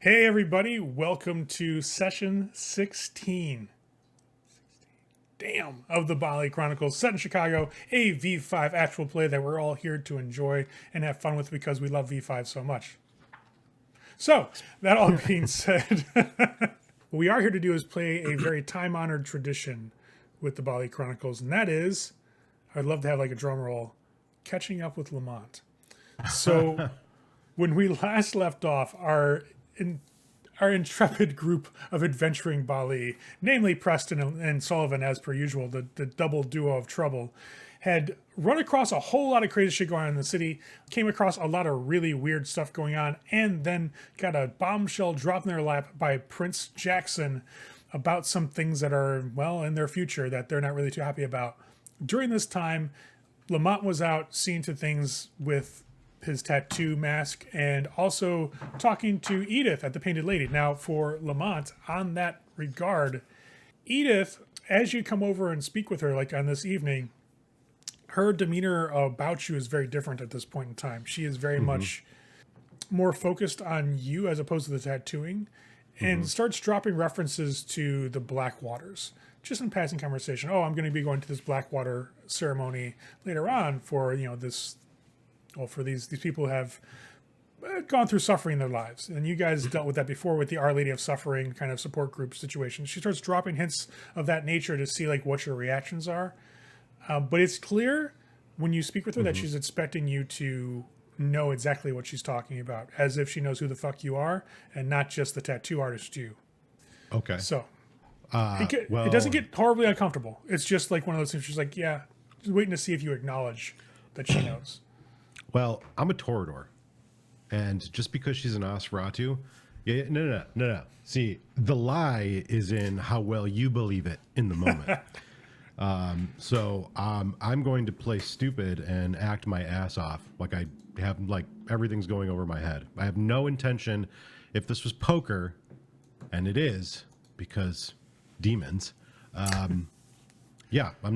Hey, everybody. Welcome to session 16. Damn, of the Baali Chronicles, set in Chicago, a V5 actual play that we're all here to enjoy and have fun with because we love V5 so much. So, that all being said, what we are here to do is play a very time-honored tradition with the Baali Chronicles, and that is, I'd love to have like a drum roll, catching up with Lemont. So, when we last left off, our intrepid group of adventuring Baali, namely Preston and Sullivan, as per usual, the double duo of trouble, had run across a whole lot of crazy shit going on in the city, came across a lot of really weird stuff going on, and then got a bombshell dropped in their lap by Prince Jackson about some things that are, well, in their future that they're not really too happy about. During this time, Lemont was out seeing to things with his tattoo mask and also talking to Edith at the Painted Lady. Now, for Lemont, on that regard, Edith, as you come over and speak with her, like on this evening, her demeanor about you is very different at this point in time. She is very much more focused on you as opposed to the tattooing, and starts dropping references to the Black Waters. Just in passing conversation. Oh, I'm going to be going to this Blackwater ceremony later on for, this, well, for these people who have gone through suffering in their lives. And you guys dealt with that before with the Our Lady of Suffering kind of support group situation. She starts dropping hints of that nature to see like what your reactions are. But it's clear when you speak with her that she's expecting you to know exactly what she's talking about, as if she knows who the fuck you are and not just the tattoo artist you. Okay. So it doesn't get horribly uncomfortable. It's just like one of those things. She's like, yeah, just waiting to see if you acknowledge that she knows. Well, I'm a Toreador, and just because she's an Nosferatu, no. See, the lie is in how well you believe it in the moment. So I'm going to play stupid and act my ass off, like I have like everything's going over my head. I have no intention. If this was poker, and it is because demons. Yeah, we're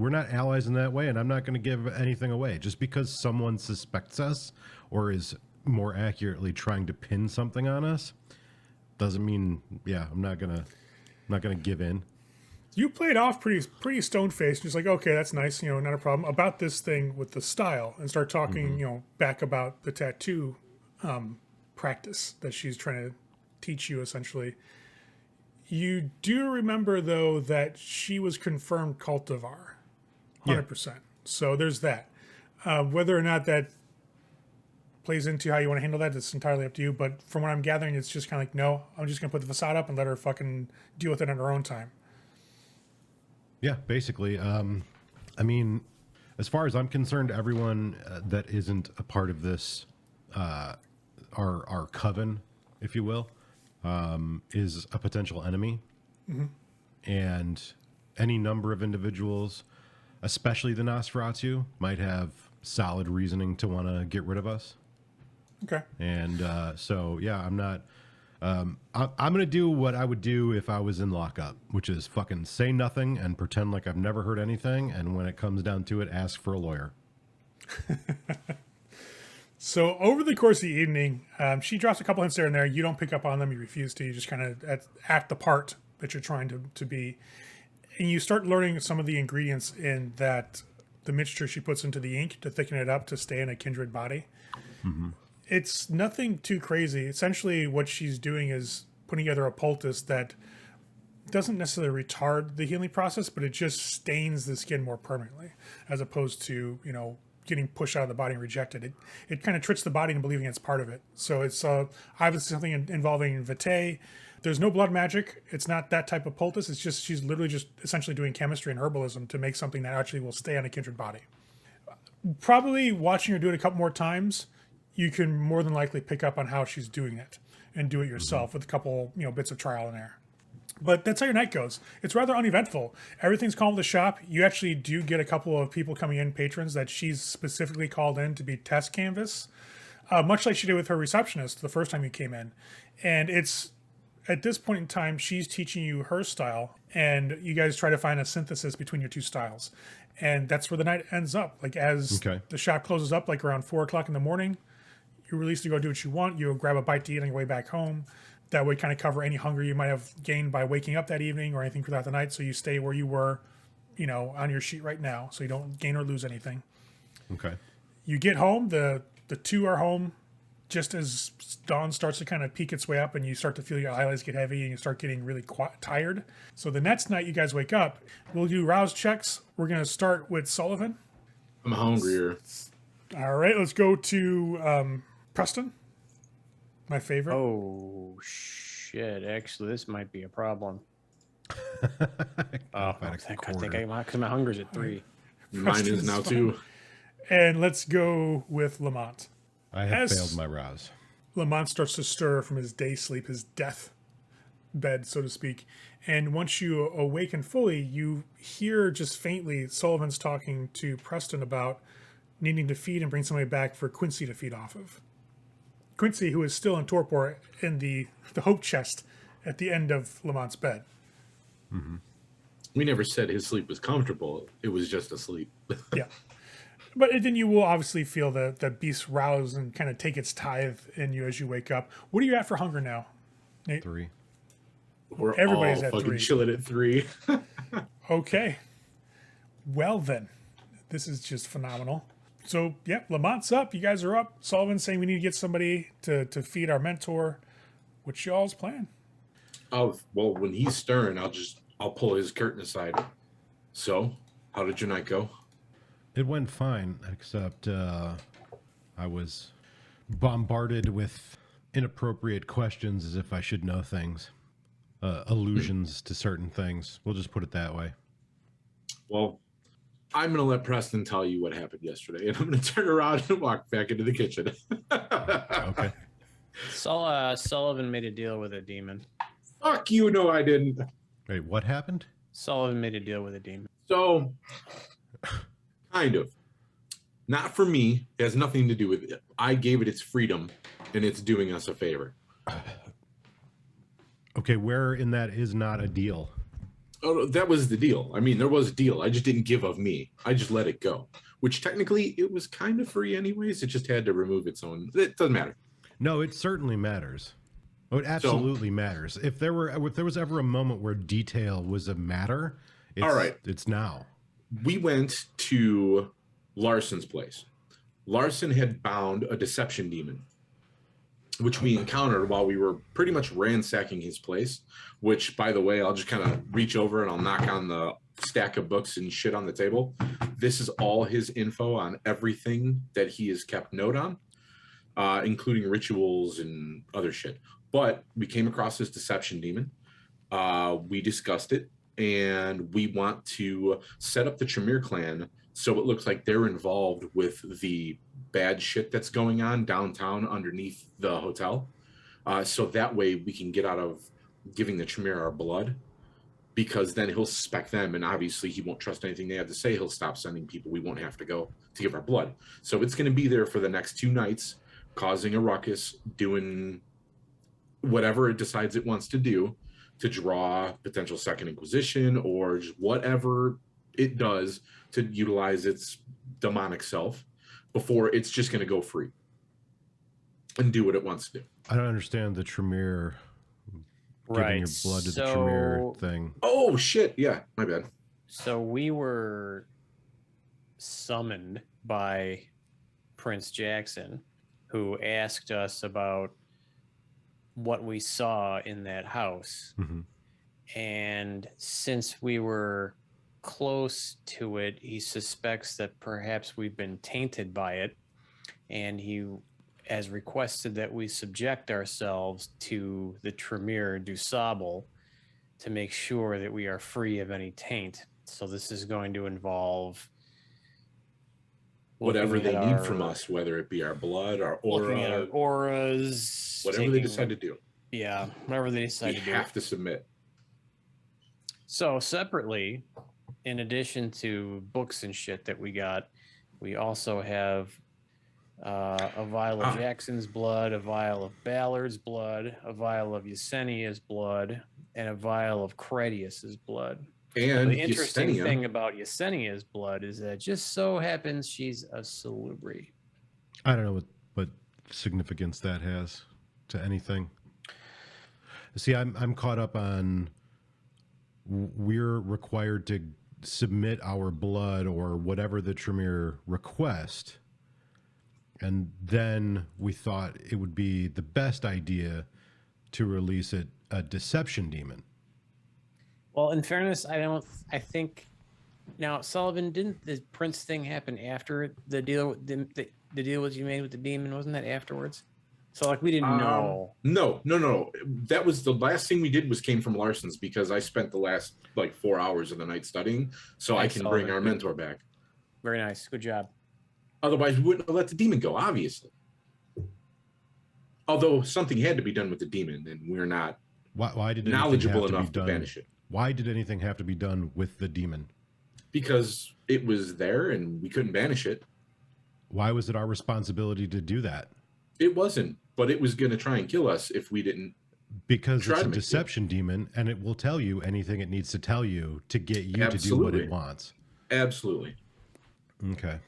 not allies in that way, and I'm not going to give anything away. Just because someone suspects us or is more accurately trying to pin something on us doesn't mean, I'm not going to give in. You played off pretty stone-faced, just like, okay, that's nice, not a problem, about this thing with the style, and start talking, back about the tattoo practice that she's trying to teach you, essentially. You do remember, though, that she was confirmed cultivar, 100%. Yeah. So there's that. Whether or not that plays into how you want to handle that, it's entirely up to you. But from what I'm gathering, it's just kind of like, no, I'm just going to put the facade up and let her fucking deal with it on her own time. Yeah, basically. I mean, as far as I'm concerned, everyone that isn't a part of this, our coven, if you will, is a potential enemy. And any number of individuals, especially the Nosferatu, might have solid reasoning to want to get rid of us. Okay. And I'm not... I'm going to do what I would do if I was in lockup, which is fucking say nothing and pretend like I've never heard anything. And when it comes down to it, ask for a lawyer. So over the course of the evening, she drops a couple hints there and there. You don't pick up on them. You refuse to. You just kind of act the part that you're trying to be. And you start learning some of the ingredients in that, the mixture she puts into the ink to thicken it up to stay in a kindred body. It's nothing too crazy. Essentially, what she's doing is putting together a poultice that doesn't necessarily retard the healing process, but it just stains the skin more permanently, as opposed to, getting pushed out of the body and rejected. It kind of tricks the body into believing it's part of it. So it's obviously something involving vitae. There's no blood magic. It's not that type of poultice. It's just, she's literally just essentially doing chemistry and herbalism to make something that actually will stay on a kindred body. Probably watching her do it a couple more times, you can more than likely pick up on how she's doing it and do it yourself with a couple, bits of trial and error. But that's how your night goes. It's rather uneventful. Everything's calm at the shop. You actually do get a couple of people coming in, patrons, that she's specifically called in to be test canvas, much like she did with her receptionist the first time you came in. And it's, at this point in time, she's teaching you her style, and you guys try to find a synthesis between your two styles. And that's where the night ends up. Like, as the shop closes up, like around 4 o'clock in the morning, you're released to go do what you want. You'll grab a bite to eat on your way back home. That would kind of cover any hunger you might have gained by waking up that evening or anything throughout the night. So you stay where you were, on your sheet right now, so you don't gain or lose anything. Okay. You get home. The two are home just as dawn starts to kind of peek its way up, and you start to feel your eyelids get heavy, and you start getting really tired. So the next night you guys wake up, we'll do rouse checks. We're going to start with Sullivan. I'm hungrier. All right, let's go to Preston, my favorite. Oh, shit. Actually, this might be a problem. I think because my hunger's at 3. Mine is now too. And let's go with Lemont. I have failed my rouse. Lemont starts to stir from his day sleep, his death bed, so to speak. And once you awaken fully, you hear just faintly Sullivan's talking to Preston about needing to feed and bring somebody back for Quincy to feed off of. Quincy, who is still in torpor in the hope chest at the end of Lamont's bed. Mm-hmm. We never said his sleep was comfortable. It was just a sleep. Yeah. But then you will obviously feel the beast rouse and kind of take its tithe in you as you wake up. What are you at for hunger now, Nate? 3. We're Everybody's all at fucking 3. chilling at 3. Okay. Well then, this is just phenomenal. So, yeah, Lamont's up. You guys are up. Sullivan's saying we need to get somebody to feed our mentor. What's y'all's plan? Oh, well, when he's stirring, I'll pull his curtain aside. So, how did your night go? It went fine, except I was bombarded with inappropriate questions as if I should know things. Allusions to certain things. We'll just put it that way. Well, I'm going to let Preston tell you what happened yesterday, and I'm going to turn around and walk back into the kitchen. Okay. Sullivan made a deal with a demon. Fuck you, no, I didn't. Wait, what happened? Sullivan made a deal with a demon. So, kind of. Not for me. It has nothing to do with it. I gave it its freedom, and it's doing us a favor. Okay, where in that is not a deal? Oh, that was the deal. I mean, there was a deal. I just didn't give of me. I just let it go. Which technically, it was kind of free anyways. It just had to remove its own. It doesn't matter. No, it certainly matters. Oh, it absolutely matters. If there was ever a moment where detail was a matter, all right, it's now. We went to Larson's place. Larson had bound a deception demon, which we encountered while we were pretty much ransacking his place, which, by the way, I'll just kind of reach over and I'll knock on the stack of books and shit on the table. This is all his info on everything that he has kept note on, including rituals and other shit. But we came across this deception demon. We discussed it, and we want to set up the Tremere clan so it looks like they're involved with the bad shit that's going on downtown underneath the hotel. So that way we can get out of giving the Tremere our blood, because then he'll suspect them, and obviously he won't trust anything they have to say. He'll stop sending people. We won't have to go to give our blood. So it's going to be there for the next 2 nights, causing a ruckus, doing whatever it decides it wants to do to draw potential Second Inquisition or just whatever it does to utilize its demonic self before it's just going to go free and do what it wants to do. I don't understand the Tremere giving your blood to the Tremere thing. Oh, shit. Yeah, my bad. So we were summoned by Prince Jackson, who asked us about what we saw in that house. Mm-hmm. And since we were close to it, he suspects that perhaps we've been tainted by it, and he has requested that we subject ourselves to the Tremere du Sable to make sure that we are free of any taint. So this is going to involve whatever they need from us, whether it be our blood, our aura, looking at our auras, whatever they decide to do. Yeah, whatever they decide to do. We have to submit. So separately, in addition to books and shit that we got, we also have a vial of Jackson's blood, a vial of Ballard's blood, a vial of Yesenia's blood, and a vial of Credius's blood. And the interesting Yesenia thing about Yesenia's blood is that it just so happens she's a salubri. I don't know what significance that has to anything. See, I'm caught up on we're required to submit our blood or whatever the Tremere request, and then we thought it would be the best idea to release a deception demon. Well, in fairness, I think now, Sullivan, didn't the Prince thing happen after the deal? The deal was you made with the demon, wasn't that afterwards? So like we didn't know. No. That was the last thing we did came from Larson's, because I spent the last like 4 hours of the night studying, so I can bring our mentor back. Very nice, good job. Otherwise, we wouldn't have let the demon go, obviously. Although something had to be done with the demon, and we're not Why did knowledgeable enough to banish it. Why did anything have to be done with the demon? Because it was there and we couldn't banish it. Why was it our responsibility to do that? It wasn't, but it was going to try and kill us if we didn't. Because it's a deception demon, and it will tell you anything it needs to tell you to get you to do what it wants. Absolutely. Okay.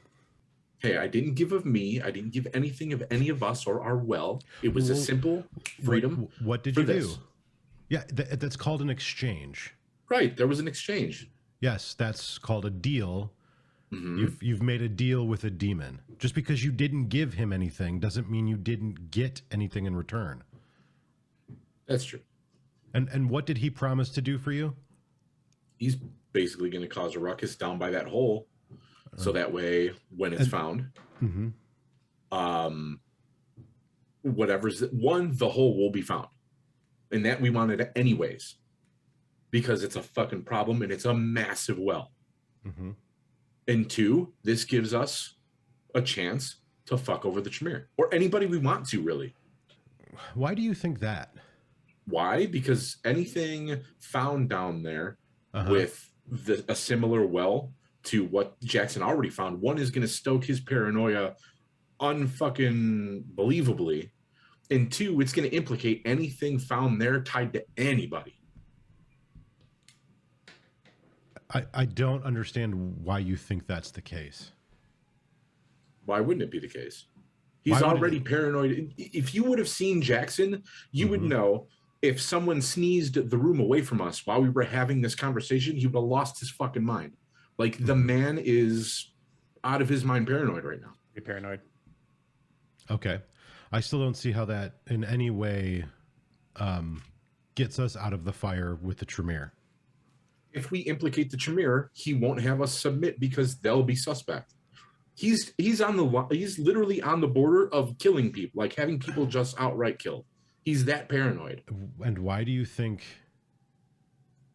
Hey, I didn't give of me. I didn't give anything of any of us or our well. It was a simple freedom. What did you do? Yeah, that's called an exchange. Right. There was an exchange. Yes, that's called a deal. Mm-hmm. You've made a deal with a demon. Just because you didn't give him anything doesn't mean you didn't get anything in return. That's true. And what did he promise to do for you? He's basically going to cause a ruckus down by that hole, so that way when it's found, whatever's the hole will be found, and that we wanted it anyways, because it's a fucking problem and it's a massive well. Mm-hmm. And 2, this gives us a chance to fuck over the Tremere or anybody we want to, really. Why do you think that? Why? Because anything found down there with a similar well to what Jackson already found, 1 is going to stoke his paranoia unfucking believably, and 2, it's going to implicate anything found there tied to anybody. I don't understand why you think that's the case. Why wouldn't it be the case? He's already paranoid. If you would have seen Jackson, you would know if someone sneezed the room away from us while we were having this conversation, he would have lost his fucking mind. Like, the man is out of his mind paranoid right now. Be paranoid. Okay. I still don't see how that in any way gets us out of the fire with the Tremere. If we implicate the Tremere, he won't have us submit because they'll be suspect. He's literally on the border of killing people, like having people just outright killed. He's that paranoid. And why do you think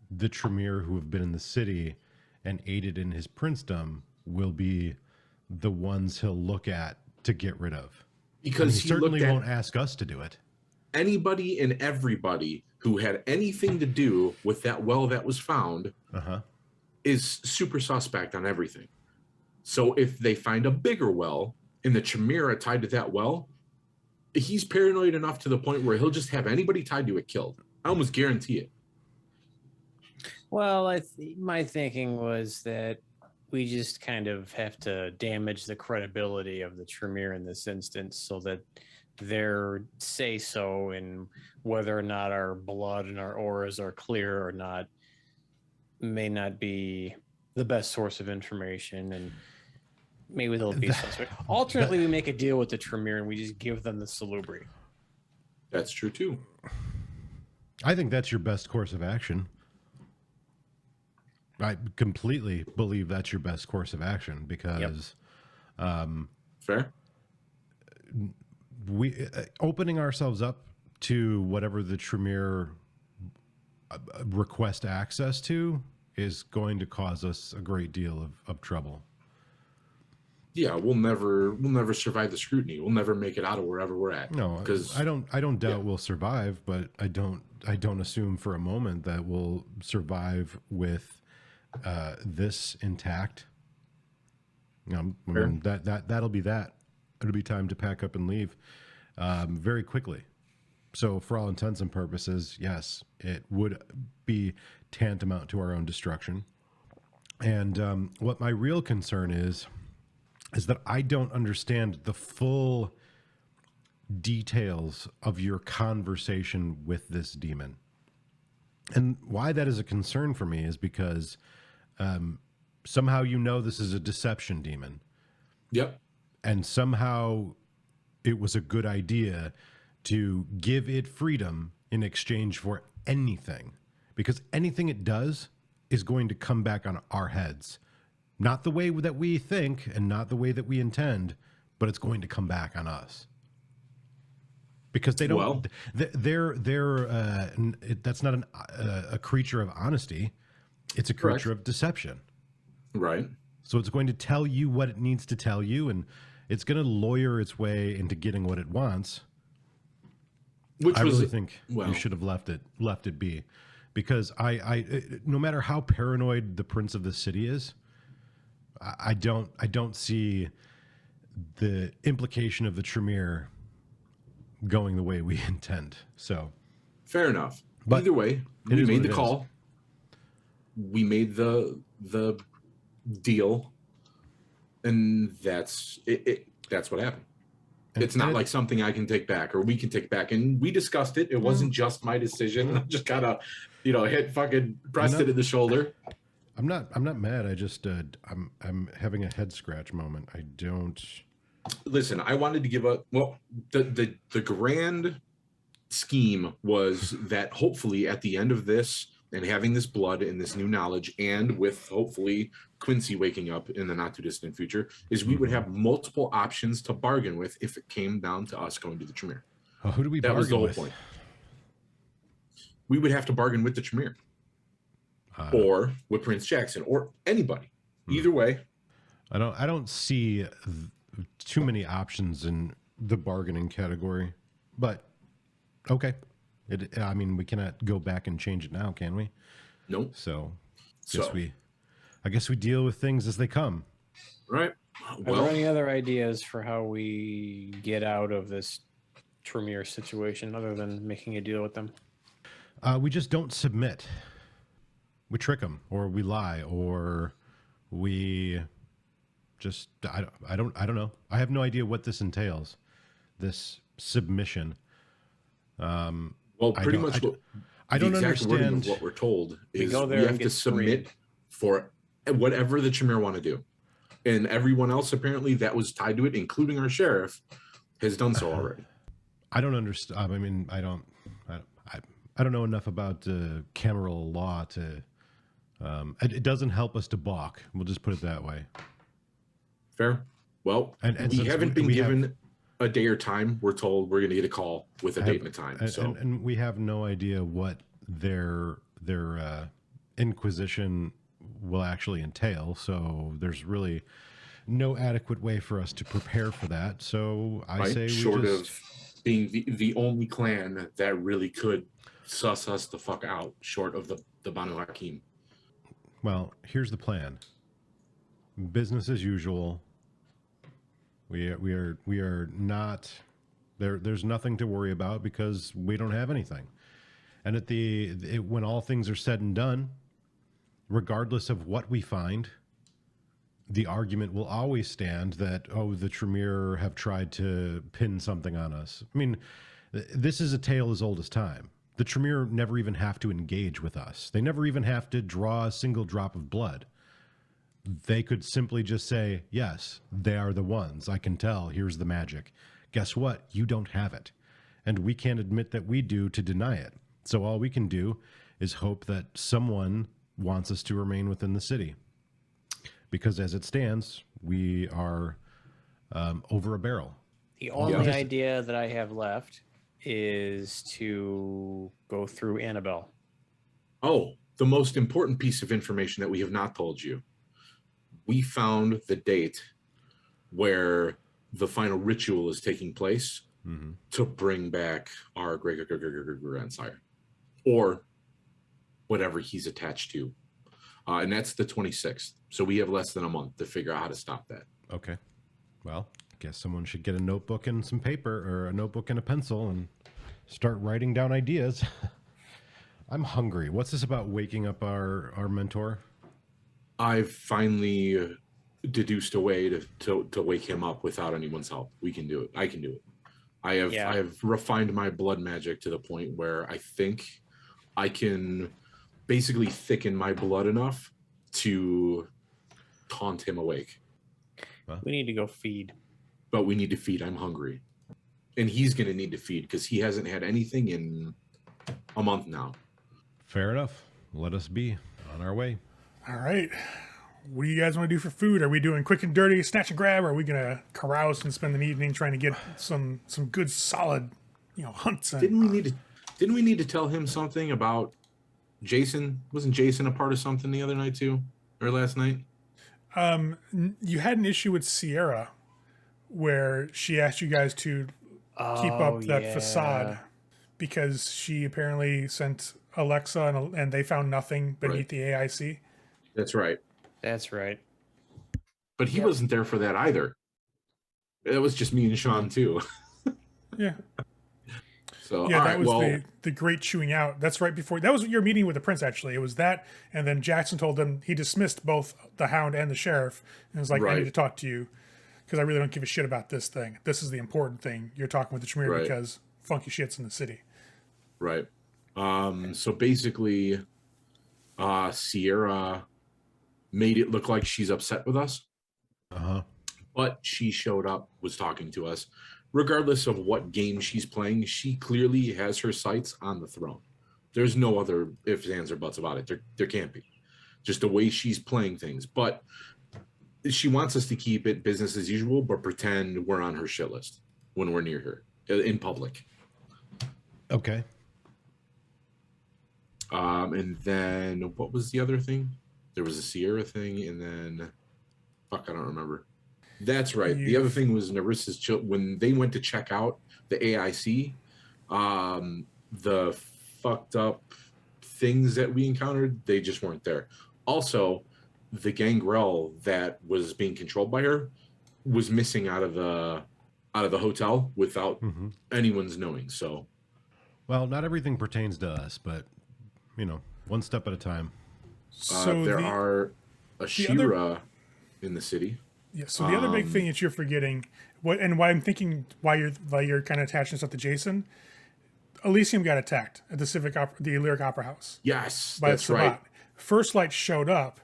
the Tremere who have been in the city and aided in his princedom will be the ones he'll look at to get rid of? Because he certainly won't ask us to do it. Anybody and everybody who had anything to do with that well that was found is super suspect on everything. So if they find a bigger well and the Tremere tied to that well, he's paranoid enough to the point where he'll just have anybody tied to it killed. I almost guarantee it. Well, my thinking was that we just kind of have to damage the credibility of the Tremere in this instance so that their say-so in whether or not our blood and our auras are clear or not may not be the best source of information, and maybe they'll be suspect. Alternately, we make a deal with the Tremere and we just give them the salubri. That's true too. I think that's your best course of action. I completely believe that's your best course of action because fair. We opening ourselves up to whatever the Tremere request access to is going to cause us a great deal of trouble. Yeah, we'll never survive the scrutiny. We'll never make it out of wherever we're at. No, because I don't doubt we'll survive, but I don't assume for a moment that we'll survive with this intact. I mean, that'll be that. It'll be time to pack up and leave very quickly. So for all intents and purposes, yes, it would be tantamount to our own destruction. And what my real concern is that I don't understand the full details of your conversation with this demon. And why that is a concern for me is because somehow you know this is a deception demon. Yep. And somehow it was a good idea to give it freedom in exchange for anything. Because anything it does is going to come back on our heads. Not the way that we think and not the way that we intend, but it's going to come back on us. Because they don't, that's not a creature of honesty. It's a creature of deception. Right. So it's going to tell you what it needs to tell you, and it's going to lawyer its way into getting what it wants. I really think you should have left it be, because no matter how paranoid the prince of the city is, I don't see the implication of the Tremere going the way we intend. So fair enough. But either way, we made the call. We made the deal, and that's it. That's what happened. It's not like something I can take back or we can take back. And we discussed it. It wasn't just my decision. I just gotta, pressed it in the shoulder. I'm not mad. I just I'm having a head scratch moment. I don't listen. I wanted to give the grand scheme was that hopefully at the end of this and having this blood and this new knowledge, and with hopefully Quincy waking up in the not too distant future, is we would have multiple options to bargain with if it came down to us going to the Tremere. Oh, who do we bargain with? That was the whole point. We would have to bargain with the Tremere. Or with Prince Jackson, or anybody. Either way. I don't see too many options in the bargaining category, but okay. I mean, we cannot go back and change it now, can we? Nope. So I guess we deal with things as they come. Right. Are there any other ideas for how we get out of this Tremere situation other than making a deal with them? We just don't submit. We trick them, or we lie, or we just I don't know. I have no idea what this entails. This submission. Well, pretty much I don't understand what we're told is we have to submit for whatever the Tremere want to do, and everyone else apparently that was tied to it, including our sheriff, has done so already. I don't understand. I mean, I don't know enough about cameral law to. It doesn't help us to balk. We'll just put it that way. Fair. Well, and we haven't been given a day or time. We're told we're going to get a call with a date and a time. And we have no idea what their inquisition will actually entail. So there's really no adequate way for us to prepare for that. So I say short of being the only clan that really could suss us the fuck out, short of the Banu Hakim. Well, here's the plan. Business as usual. We are not there. There's nothing to worry about because we don't have anything. And when all things are said and done, regardless of what we find, the argument will always stand that, oh, the Tremere have tried to pin something on us. I mean, this is a tale as old as time. The Tremere never even have to engage with us. They never even have to draw a single drop of blood. They could simply just say, yes, they are the ones. I can tell. Here's the magic. Guess what? You don't have it. And we can't admit that we do to deny it. So all we can do is hope that someone wants us to remain within the city. Because as it stands, we are over a barrel. The only idea that I have left is to go through Annabelle. Oh, the most important piece of information that we have not told you. We found the date where the final ritual is taking place to bring back our great-grandsire, or whatever he's attached to. And that's the 26th. So we have less than a month to figure out how to stop that. Okay. Well, I guess someone should get a notebook and some paper, or a notebook and a pencil, and start writing down ideas. I'm hungry. What's this about waking up our mentor? I've finally deduced a way to wake him up without anyone's help. We can do it. I can do it. I have Yeah. I have refined my blood magic to the point where I think I can basically thicken my blood enough to taunt him awake. We need to go feed. But we need to feed. I'm hungry. And he's going to need to feed because he hasn't had anything in a month now. Fair enough. Let us be on our way. All right. What do you guys want to do for food? Are we doing quick and dirty, snatch and grab, or are we gonna carouse and spend the evening trying to get some good solid, hunts? And, Didn't we need to tell him something about Jason? Wasn't Jason a part of something the other night too, or last night? You had an issue with Sierra, where she asked you guys to keep up that facade because she apparently sent Alexa and they found nothing beneath the AIC. That's right. That's right. But he wasn't there for that either. It was just me and Sean too. Yeah. So Yeah, that was the great chewing out. That's right before that was your meeting with the prince. Actually, it was that, and then Jackson told them he dismissed both the Hound and the sheriff, and was like, "I need to talk to you because I really don't give a shit about this thing. This is the important thing. You're talking with the Tremere because funky shit's in the city." Right. So basically, Sierra made it look like she's upset with us. But she showed up, was talking to us. Regardless of what game she's playing, she clearly has her sights on the throne. There's no other ifs, ands, or buts about it. There can't be. Just the way she's playing things. But she wants us to keep it business as usual, but pretend we're on her shit list when we're near her in public. Okay. And then what was the other thing? There was a Sierra thing, and then I don't remember. That's right. The other thing was Narissa's when they went to check out the AIC, the fucked up things that we encountered, they just weren't there. Also, the gangrel that was being controlled by her was missing out of the hotel without anyone's knowing. So, well, not everything pertains to us, but one step at a time. So there are a Shira in the city. Yeah. So the other big thing that you're forgetting, why I'm thinking why you're kind of attaching stuff to Jason, Elysium got attacked at the Lyric Opera House. Yes, by that's right. First Light showed up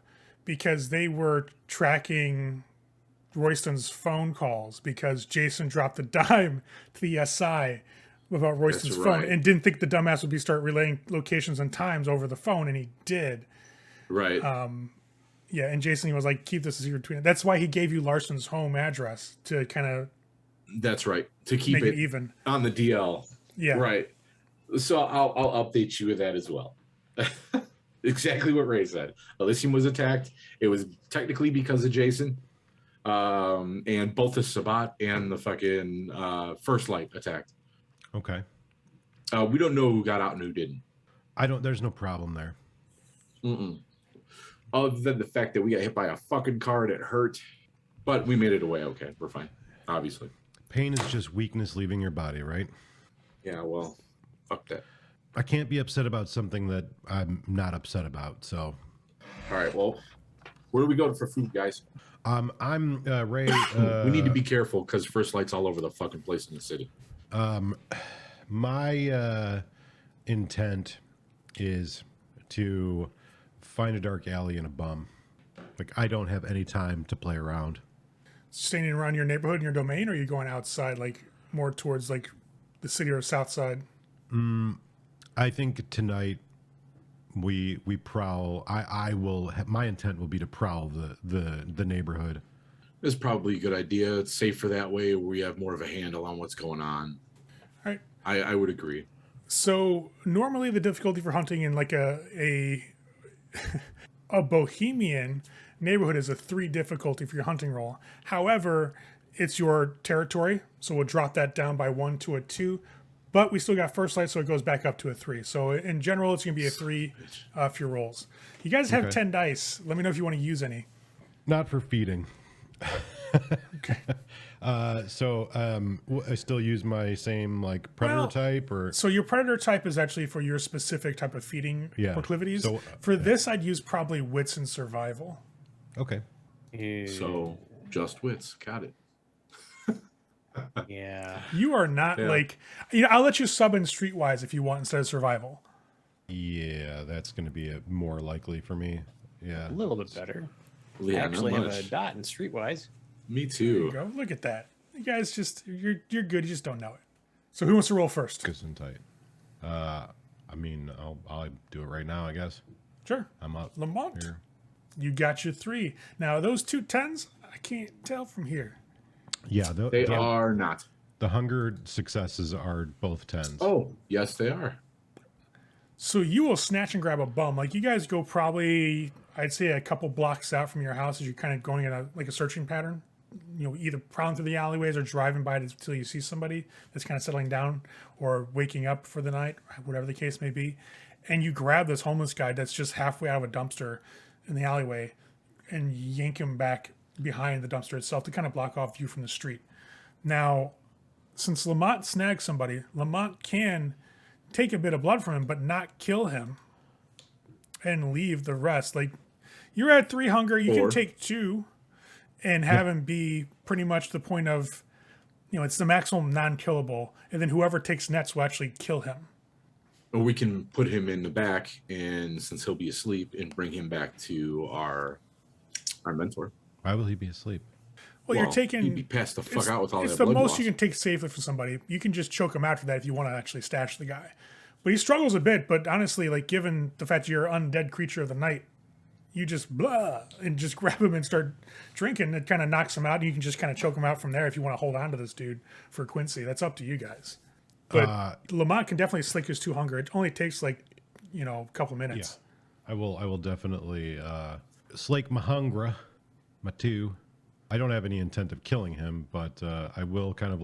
because they were tracking Royston's phone calls because Jason dropped a dime to the SI about Royston's phone and didn't think the dumbass would start relaying locations and times over the phone, and he did. Right. Yeah, and Jason was like, keep this a secret between. That's why he gave you Larson's home address to kind of. That's right. To keep it even on the DL. Yeah. Right. So I'll update you with that as well. Exactly what Ray said. Elysium was attacked. It was technically because of Jason. And both the Sabat and the fucking First Light attacked. Okay. We don't know who got out and who didn't. There's no problem there. Other than the fact that we got hit by a fucking car and it hurt. But we made it away okay. We're fine. Obviously. Pain is just weakness leaving your body, right? Yeah, well, fuck that. I can't be upset about something that I'm not upset about, so. All right, well, where do we go for food, guys? I'm Ray. We need to be careful because First Light's all over the fucking place in the city. My intent is to find a dark alley and a bum. Like, I don't have any time to play around. Staying around your neighborhood and your domain, or are you going outside, like more towards like the city or south side? I think tonight we prowl. I will. My intent will be to prowl the neighborhood. It's probably a good idea. It's safer that way. We have more of a handle on what's going on. All right. I would agree. So normally the difficulty for hunting in like a bohemian neighborhood is a 3 difficulty for your hunting roll. However, it's your territory, so we'll drop that down by 1 to a 2. But we still got First Light, so it goes back up to a 3. So in general, it's going to be a 3 for your rolls. You guys have 10 dice. Let me know if you want to use any. Not for feeding. Okay. So I still use my same like predator type, or so your predator type is actually for your specific type of feeding proclivities. So, for this, I'd use probably wits and survival. Okay. So just wits, got it. Yeah. You are not Yeah. like, I'll let you sub in streetwise if you want instead of survival. Yeah, that's going to be more likely for me. Yeah. A little bit better. Yeah, I not actually have a much. dot in Streetwise. Me There you too. go. Look at that. You guys you're good. You just don't know it. So who wants to roll first? Good and tight. I mean, I'll do it right now, I guess. Sure. I'm up Lemont, here. you got your 3. Now, those 2 10s, I can't tell from here. Yeah, They are not. the hunger successes are both 10s. Oh, yes, they are. So you will snatch and grab a bum. Like, you guys go probably, I'd say, a couple blocks out from your house as you're kind of going in a searching pattern. Either prowling through the alleyways or driving by until you see somebody that's kind of settling down or waking up for the night, whatever the case may be. And you grab this homeless guy that's just halfway out of a dumpster in the alleyway and yank him back behind the dumpster itself to kind of block off view from the street. Now, since Lemont snags somebody, Lemont can take a bit of blood from him, but not kill him and leave the rest. Like, you're at 3 hunger, you can Or- take 2 and have him be pretty much the point of, it's the maximum non-killable, and then whoever takes nets will actually kill him. Or we can put him in the back, and since he'll be asleep, and bring him back to our mentor. Why will he be asleep? Well, you're taking. He'd be passed the fuck out with all It's that the blood most loss. you can take safely from somebody. You can just choke him after that if you want to actually stash the guy. But he struggles a bit. But honestly, like, given the fact you're an undead creature of the night, you just blah and just grab him and start drinking. It kind of knocks him out, and you can just kind of choke him out from there if you want to hold on to this dude for Quincy. That's up to you guys. But Lemont can definitely slake his 2 hunger. It only takes a couple minutes. I will definitely slake my hunger, my 2. I don't have any intent of killing him, but I will kind of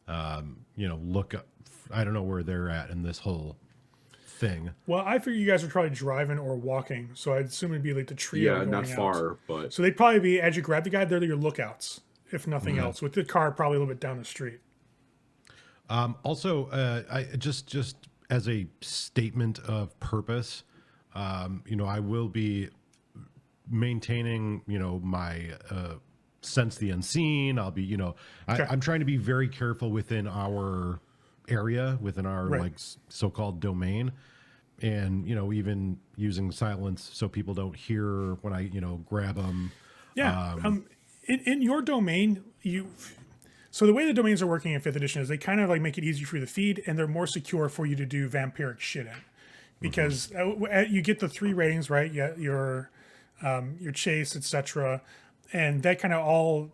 look up. I don't know where they're at in this whole thing. Well, I figure you guys are probably driving or walking, so I'd assume it'd be like the trio. Yeah, going not out. far, but So they'd probably be, as you grab the guy, they're your lookouts, if nothing else. With the car probably a little bit down the street. Also, I just as a statement of purpose, I will be maintaining, my sense the unseen. I'll be, I'm trying to be very careful within our area, within our Right. so-called domain, and even using silence so people don't hear when I grab them. Yeah. In your domain, so the way the domains are working in 5th edition is they kind of like make it easy for you to feed, and they're more secure for you to do vampiric shit in, because you get the 3 ratings, right? Yeah, your chase, etc., and that kind of all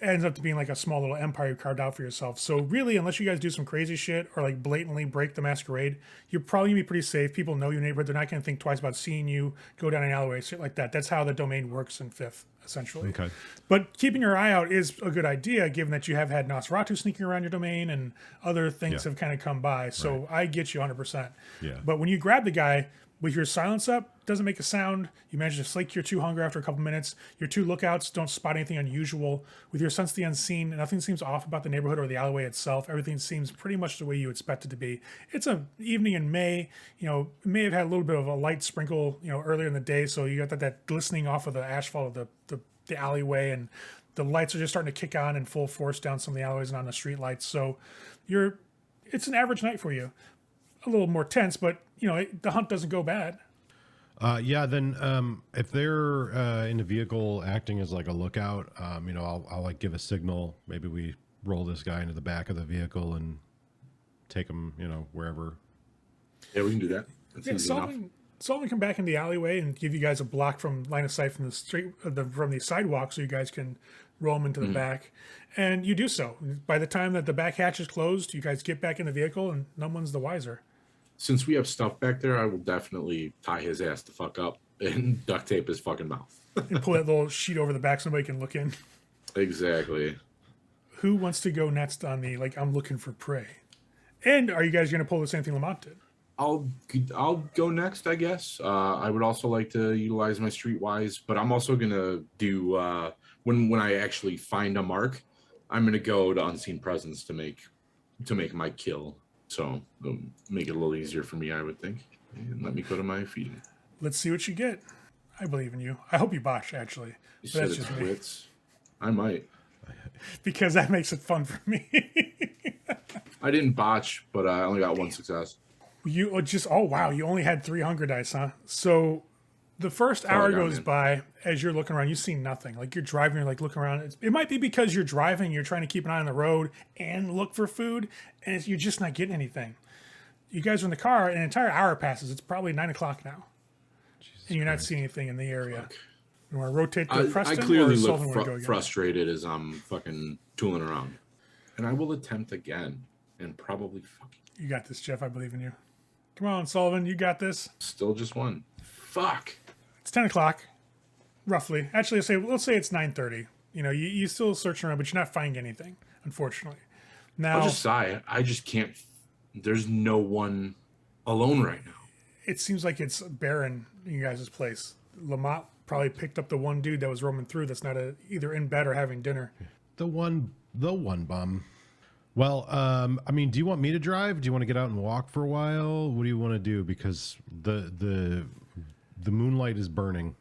ends up to being like a small little empire you carved out for yourself. So really, unless you guys do some crazy shit or like blatantly break the masquerade, you're probably gonna be pretty safe. People know your neighborhood; they're not gonna think twice about seeing you go down an alleyway, shit like that. That's how the domain works in 5th, essentially. Okay. But keeping your eye out is a good idea, given that you have had Nosferatu sneaking around your domain and other things have kind of come by. So I get you 100%. Yeah. But when you grab the guy with your silence up, doesn't make a sound. You manage to slake your 2 hunger after a couple minutes. Your 2 lookouts don't spot anything unusual. With your sense of the unseen, nothing seems off about the neighborhood or the alleyway itself. Everything seems pretty much the way you expect it to be. It's an evening in May. It may have had a little bit of a light sprinkle, earlier in the day. So you got that glistening off of the asphalt of the alleyway, and the lights are just starting to kick on in full force down some of the alleyways and on the street lights. So it's an average night for you. A little more tense, but the hunt doesn't go bad. Then if they're in the vehicle acting as like a lookout, I'll like give a signal. Maybe we roll this guy into the back of the vehicle and take him, wherever. yeah, we can do that. That's easy enough. Solomon come back in the alleyway and give you guys a block from line of sight from the street, from the sidewalk, so you guys can roll them into the back. And you do so. By the time that the back hatch is closed, you guys get back in the vehicle, and no one's the wiser. Since we have stuff back there, I will definitely tie his ass the fuck up and duct tape his fucking mouth. And pull that little sheet over the back so nobody can look in. Exactly. Who wants to go next on the, I'm looking for prey? And are you guys going to pull the same thing Lemont did? I'll go next, I guess. I would also like to utilize my streetwise, but I'm also gonna do when I actually find a mark, I'm gonna go to unseen presence to make my kill. So it'll make it a little easier for me, I would think. And let me go to my feeding. Let's see what you get. I believe in you. I hope you botch, actually. You But said that's it's just me. wits. I might. because that makes it fun for me. I didn't botch, but I only got one success. You just, oh wow, you only had 3 hunger dice, huh? So the first all I hour got, goes man. by as you're looking around, you see nothing. Like you're driving, you're like looking around. It might be because you're driving, you're trying to keep an eye on the road and look for food, and you're just not getting anything. You guys are in the car, and an entire hour passes. It's probably 9 o'clock now, and you're not Christ. seeing anything in the area. You want to rotate to I Preston clearly or look Sullivan want to go again? frustrated as I'm fucking tooling around. And I will attempt again and probably fucking You got this, Jeff. I believe in you. Come on, Sullivan. You got this. still just one. Fuck. It's 10 o'clock, roughly. Actually, let's say it's 9:30. You know, you still searching around, but you're not finding anything, unfortunately. Now, I'll just sigh. I just can't. There's no one alone right now. it seems like it's barren in you guys' place. Lemont probably picked up the one dude that was roaming through that's not either in bed or having dinner. The one bum. Well, I mean, do you want me to drive? Do you want to get out and walk for a while? What do you want to do? Because the moonlight is burning.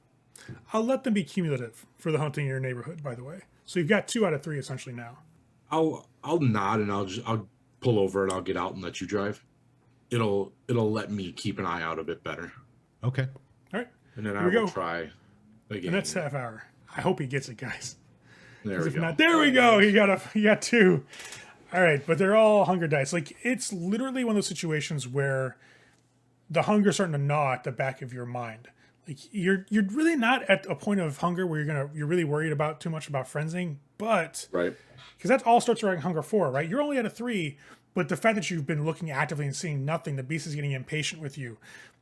I'll let them be cumulative for the hunting in your neighborhood, by the way. So you've got 2 out of 3 essentially now. I'll nod and I'll pull over and I'll get out and let you drive. It'll let me keep an eye out a bit better. Okay. All right. And then Here I we will go. try again. And that's half hour. I hope he gets it, guys. There we If go. not, there we go. He got 2. All right, but they're all hunger dice. Like it's literally one of those situations where the hunger's starting to gnaw at the back of your mind. Like you're really not at a point of hunger where you're really worried about too much about frenzying, but Right. because that all starts around hunger 4, right? You're only at a 3, but the fact that you've been looking actively and seeing nothing, the beast is getting impatient with you,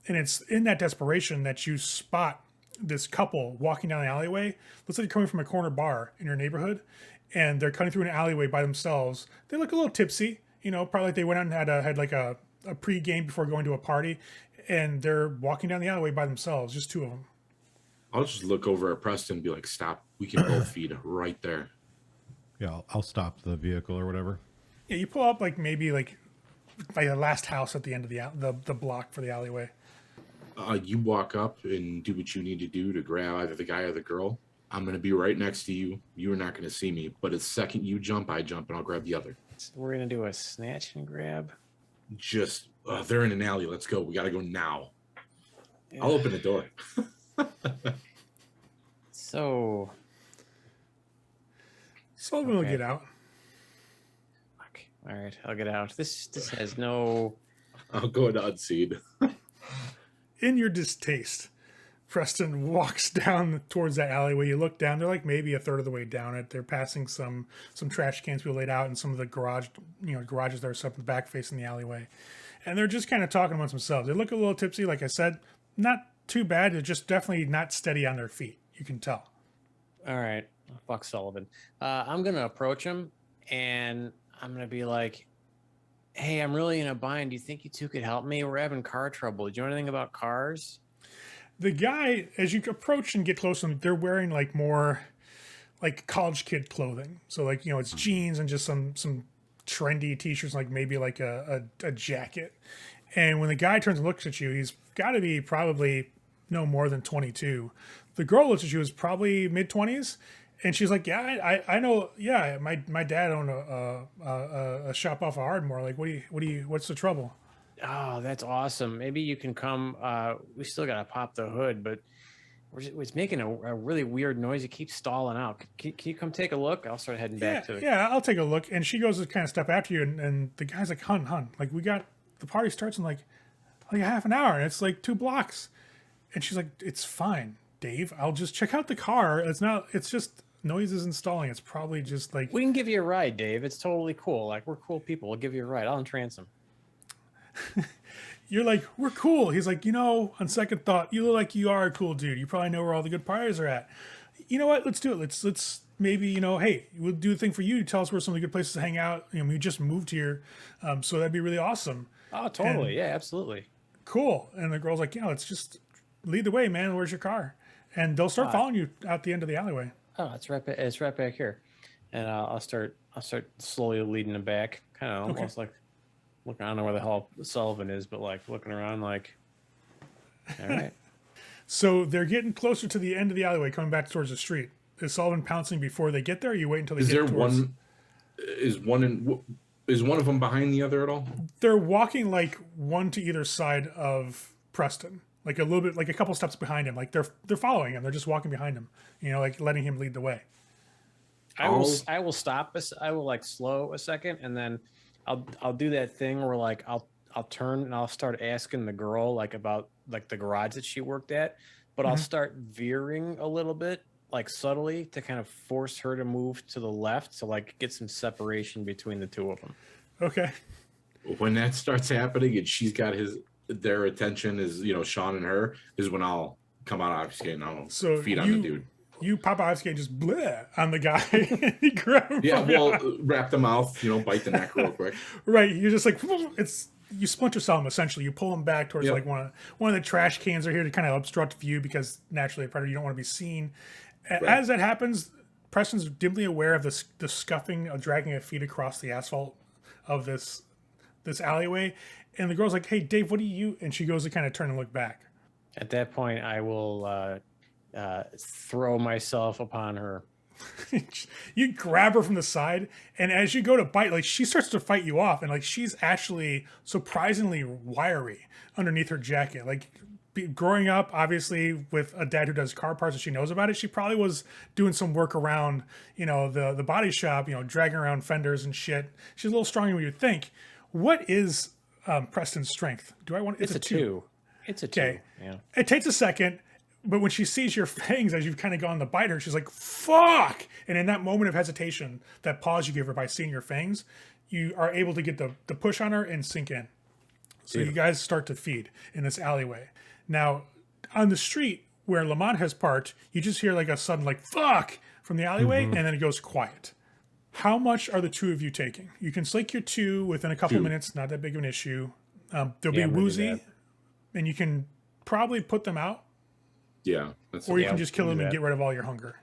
and it's in that desperation that you spot this couple walking down the alleyway. Looks like they're coming from a corner bar in your neighborhood, and they're cutting through an alleyway by themselves. They look a little tipsy, you know, probably like they went out and had like a pre-game before going to a party, and they're walking down the alleyway by themselves, just 2 of them. I'll just look over at Preston and be like, stop. We can both feed right there. Yeah, I'll stop the vehicle or whatever. Yeah, you pull up like maybe like the last house at the end of the block for the alleyway. You walk up and do what you need to do to grab either the guy or the girl. I'm going to be right next to you. You are not going to see me. But the second you jump, I jump and I'll grab the other. So we're gonna do a snatch and grab. Just, they're in an alley. Let's go. We got to go now. Yeah. I'll open the door. So, Sullivan will Okay. get out. fuck. All right, I'll get out. This has no. I'll go into Unseen. In your distaste, Preston walks down towards that alleyway. You look down; they're like maybe a third of the way down it. They're passing some trash cans we laid out and some of the garages that are set up in the back facing the alleyway, and they're just kind of talking amongst themselves. They look a little tipsy, like I said, not too bad. They're just definitely not steady on their feet. You can tell. All right, fuck Sullivan. I'm gonna approach him and I'm gonna be like, "Hey, I'm really in a bind. Do you think you 2 could help me? We're having car trouble. Do you know anything about cars?" The guy, as you approach and get close to them, they're wearing like more like college kid clothing. So like, you know, it's jeans and just some trendy t-shirts, like maybe like a jacket. And when the guy turns and looks at you, he's got to be probably no more than 22. The girl looks at you is probably mid-20s. And she's like, yeah, I know. Yeah, my dad owned a shop off of Ardmore. Like, what's the trouble? Oh, that's awesome. Maybe you can come. We still gotta pop the hood, but it's making a really weird noise. It keeps stalling out. Can you come take a look? I'll start heading back to it. Yeah, I'll take a look. And she goes to kind of step after you, and the guy's like, hun, like the party starts in like a half an hour, and it's like 2 blocks. And she's like, it's fine, Dave. I'll just check out the car. It's just noises and stalling. It's probably just like We can give you a ride, Dave. It's totally cool. Like, we're cool people. We'll give you a ride. I'll entrance him. you're like, we're cool. He's like, on second thought, you look like you are a cool dude. You probably know where all the good parties are at. You know what? Let's do it. Let's maybe, hey, we'll do a thing for you. Tell us where some of the good places to hang out. We just moved here, so that'd be really awesome. Oh, totally. Yeah, absolutely. Cool. And the girl's like, yeah, let's just lead the way, man. Where's your car? And they'll start following you out the end of the alleyway. Oh, it's right back here, and I'll start slowly leading them back, kind of almost like looking. I don't know where the hell Sullivan is, but like looking around, like, all right. So they're getting closer to the end of the alleyway, coming back towards the street. Is Sullivan pouncing before they get there? Or you wait until they Is get there towards... one? Is one of them behind the other at all? They're walking like one to either side of Preston, like a little bit, like a couple steps behind him. Like they're following him. They're just walking behind him. You know, like letting him lead the way. I will stop. I will like slow a second, and then I'll do that thing where like I'll turn and I'll start asking the girl like about like the garage that she worked at, but I'll start veering a little bit, like subtly, to kind of force her to move to the left to like get some separation between the two of them. Okay. When that starts happening and she's got their attention is, you know, Sean and her, is when I'll come out obfuscate and I'll feed on the dude. You pop out and just bleh on the guy. You grab him Yeah, from well, behind. wrap the mouth, you know, bite the neck real quick. Right. You're just like, you splinter cell him essentially. You pull him back towards like one of the trash cans are here to kind of obstruct view because naturally a predator, you don't want to be seen. Right. As that happens, Preston's dimly aware of the scuffing of dragging her feet across the asphalt of this alleyway, and the girl's like, "Hey, Dave, what do you?" And she goes to kind of turn and look back. At that point, I will throw myself upon her. You grab her from the side, and as you go to bite, like she starts to fight you off, and like she's actually surprisingly wiry underneath her jacket. Like growing up, obviously, with a dad who does car parts and she knows about it, she probably was doing some work around, you know, the body shop, you know, dragging around fenders and shit. She's a little stronger than you'd think. What is Preston's strength? It's a 2. It's a 2. Okay. Yeah. It takes a second, but when she sees your fangs as you've kind of gone to bite her, she's like, fuck! And in that moment of hesitation, that pause you give her by seeing your fangs, you are able to get the push on her and sink in. So you guys start to feed in this alleyway. Now, on the street where Lemont has parked, you just hear like a sudden like, fuck! From the alleyway, and then it goes quiet. How much are the two of you taking? You can slake your 2 within a couple minutes, not that big of an issue. They'll be woozy, and you can probably put them out. Yeah. Or you can just kill them and get rid of all your hunger.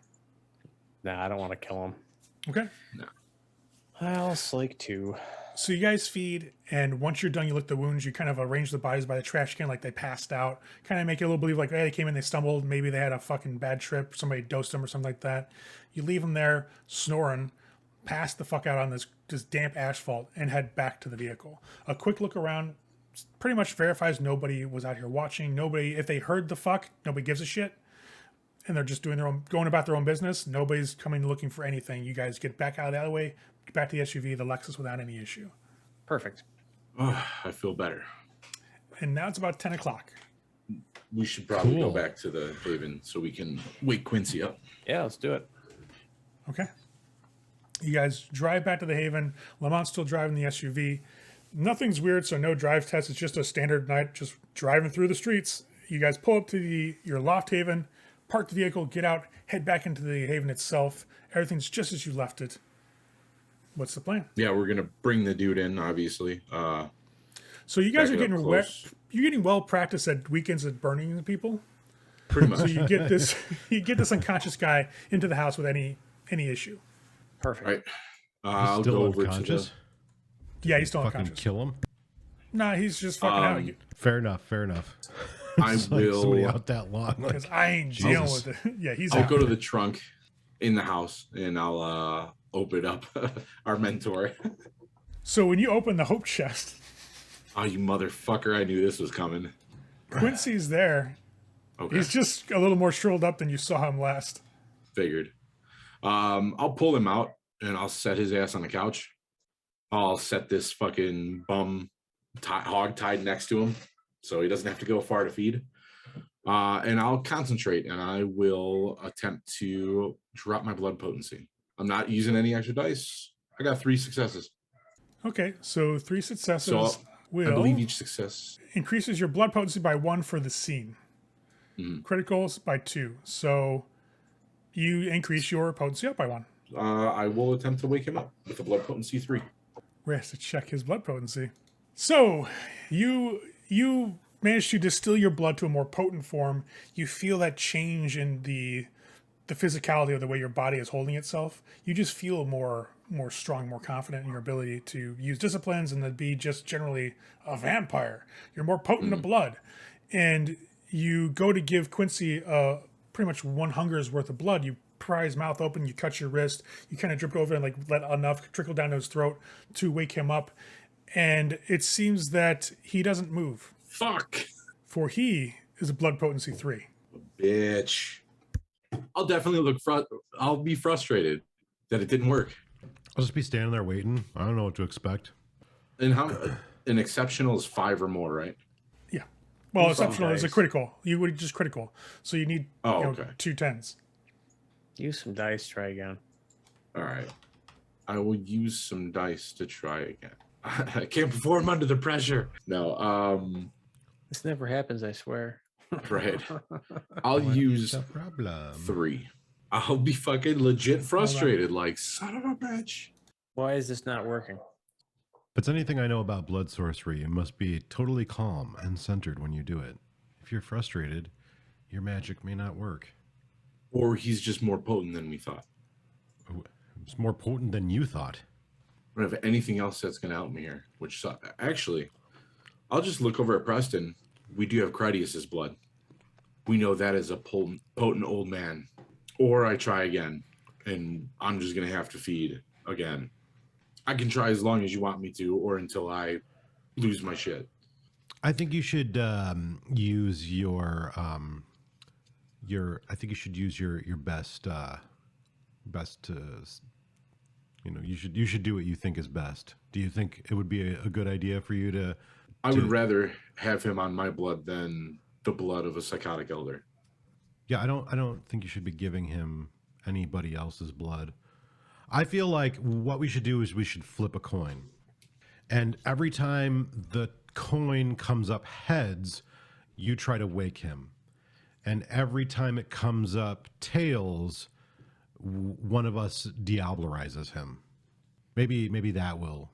Nah, I don't want to kill them. Okay. No. I'll slake 2. So you guys feed, and once you're done, you lick the wounds. You kind of arrange the bodies by the trash can like they passed out. Kind of make it a little believe like, hey, they came in, they stumbled. Maybe they had a fucking bad trip. Somebody dosed them or something like that. You leave them there snoring, pass the fuck out on this damp asphalt, and head back to the vehicle. A quick look around pretty much verifies nobody was out here watching. Nobody, if they heard the fuck, nobody gives a shit. And they're just doing going about their own business. Nobody's coming looking for anything. You guys get back out of the alleyway, get back to the SUV, the Lexus, without any issue. Perfect. Oh, I feel better. And now it's about 10 o'clock. We should probably go back to the Haven so we can wake Quincy up. Yeah, let's do it. Okay. You guys drive back to the Haven. Lemont's still driving the SUV. Nothing's weird, so no drive test. It's just a standard night, just driving through the streets. You guys pull up to your loft Haven, park the vehicle, get out, head back into the Haven itself. Everything's just as you left it. What's the plan? Yeah, we're gonna bring the dude in, obviously. So you guys are getting you're getting well practiced at weekends at burning people. Pretty much. So you get this unconscious guy into the house with any issue. Perfect. Right. I'll still go over unconscious? to Yeah, he's still Fucking unconscious. kill him? Nah, he's just fucking out. Fair enough. I It's like somebody will. out that long. Like, Because I ain't dealing with it. Yeah, he's I'll out. go to the trunk in the house and I'll open up our mentor. So when you open the hope chest, Oh, you motherfucker! I knew this was coming. Quincy's there. Okay, He's just a little more shriveled up than you saw him last. figured. I'll pull him out and I'll set his ass on the couch. I'll set this fucking bum hog tied next to him so he doesn't have to go far to feed. And I'll concentrate and I will attempt to drop my blood potency. I'm not using any extra dice. I got 3 successes. Okay, so 3 successes So will I believe each success. increases your blood potency by 1 for the scene. Criticals by 2. So you increase your potency up by 1. I will attempt to wake him up with a blood potency 3. We have to check his blood potency. So you manage to distill your blood to a more potent form. You feel that change in the physicality of the way your body is holding itself. You just feel more strong, more confident in your ability to use disciplines and to be just generally a vampire. You're more potent of blood. And you go to give Quincy pretty much 1 hunger's worth of blood. You pry his mouth open, you cut your wrist, you kind of drip it over and like let enough trickle down to his throat to wake him up. And it seems that he doesn't move. Fuck. For he is a blood potency 3. Bitch. I'll definitely I'll be frustrated that it didn't work. I'll just be standing there waiting. I don't know what to expect. And how an exceptional is 5 or more, right? Yeah. Well, Use some exceptional is a dice. critical. You would just critical. So you need Okay. 2 10s. Use some dice. Try again. All right. I will use some dice to try again. I can't perform under the pressure. No, This never happens, I swear. right. I'll use The problem. 3. I'll be fucking legit frustrated, like, son of a bitch. Why is this not working? If it's anything I know about blood sorcery, you must be totally calm and centered when you do it. If you're frustrated, your magic may not work. Or he's just more potent than we thought. It's more potent than you thought. I don't have anything else that's going to help me here, which actually, I'll just look over at Preston. We do have Critias's blood. We know that is a potent old man. Or I try again, and I'm just going to have to feed again. I can try as long as you want me to, or until I lose my shit. I think you should use your I think you should use your best you should do what you think is best. Do you think it would be a good idea for you to? I would rather have him on my blood than the blood of a psychotic elder. Yeah, I don't think you should be giving him anybody else's blood. I feel like what we should do is we should flip a coin. And every time the coin comes up heads, you try to wake him. And every time it comes up tails, one of us diablerizes him. Maybe that will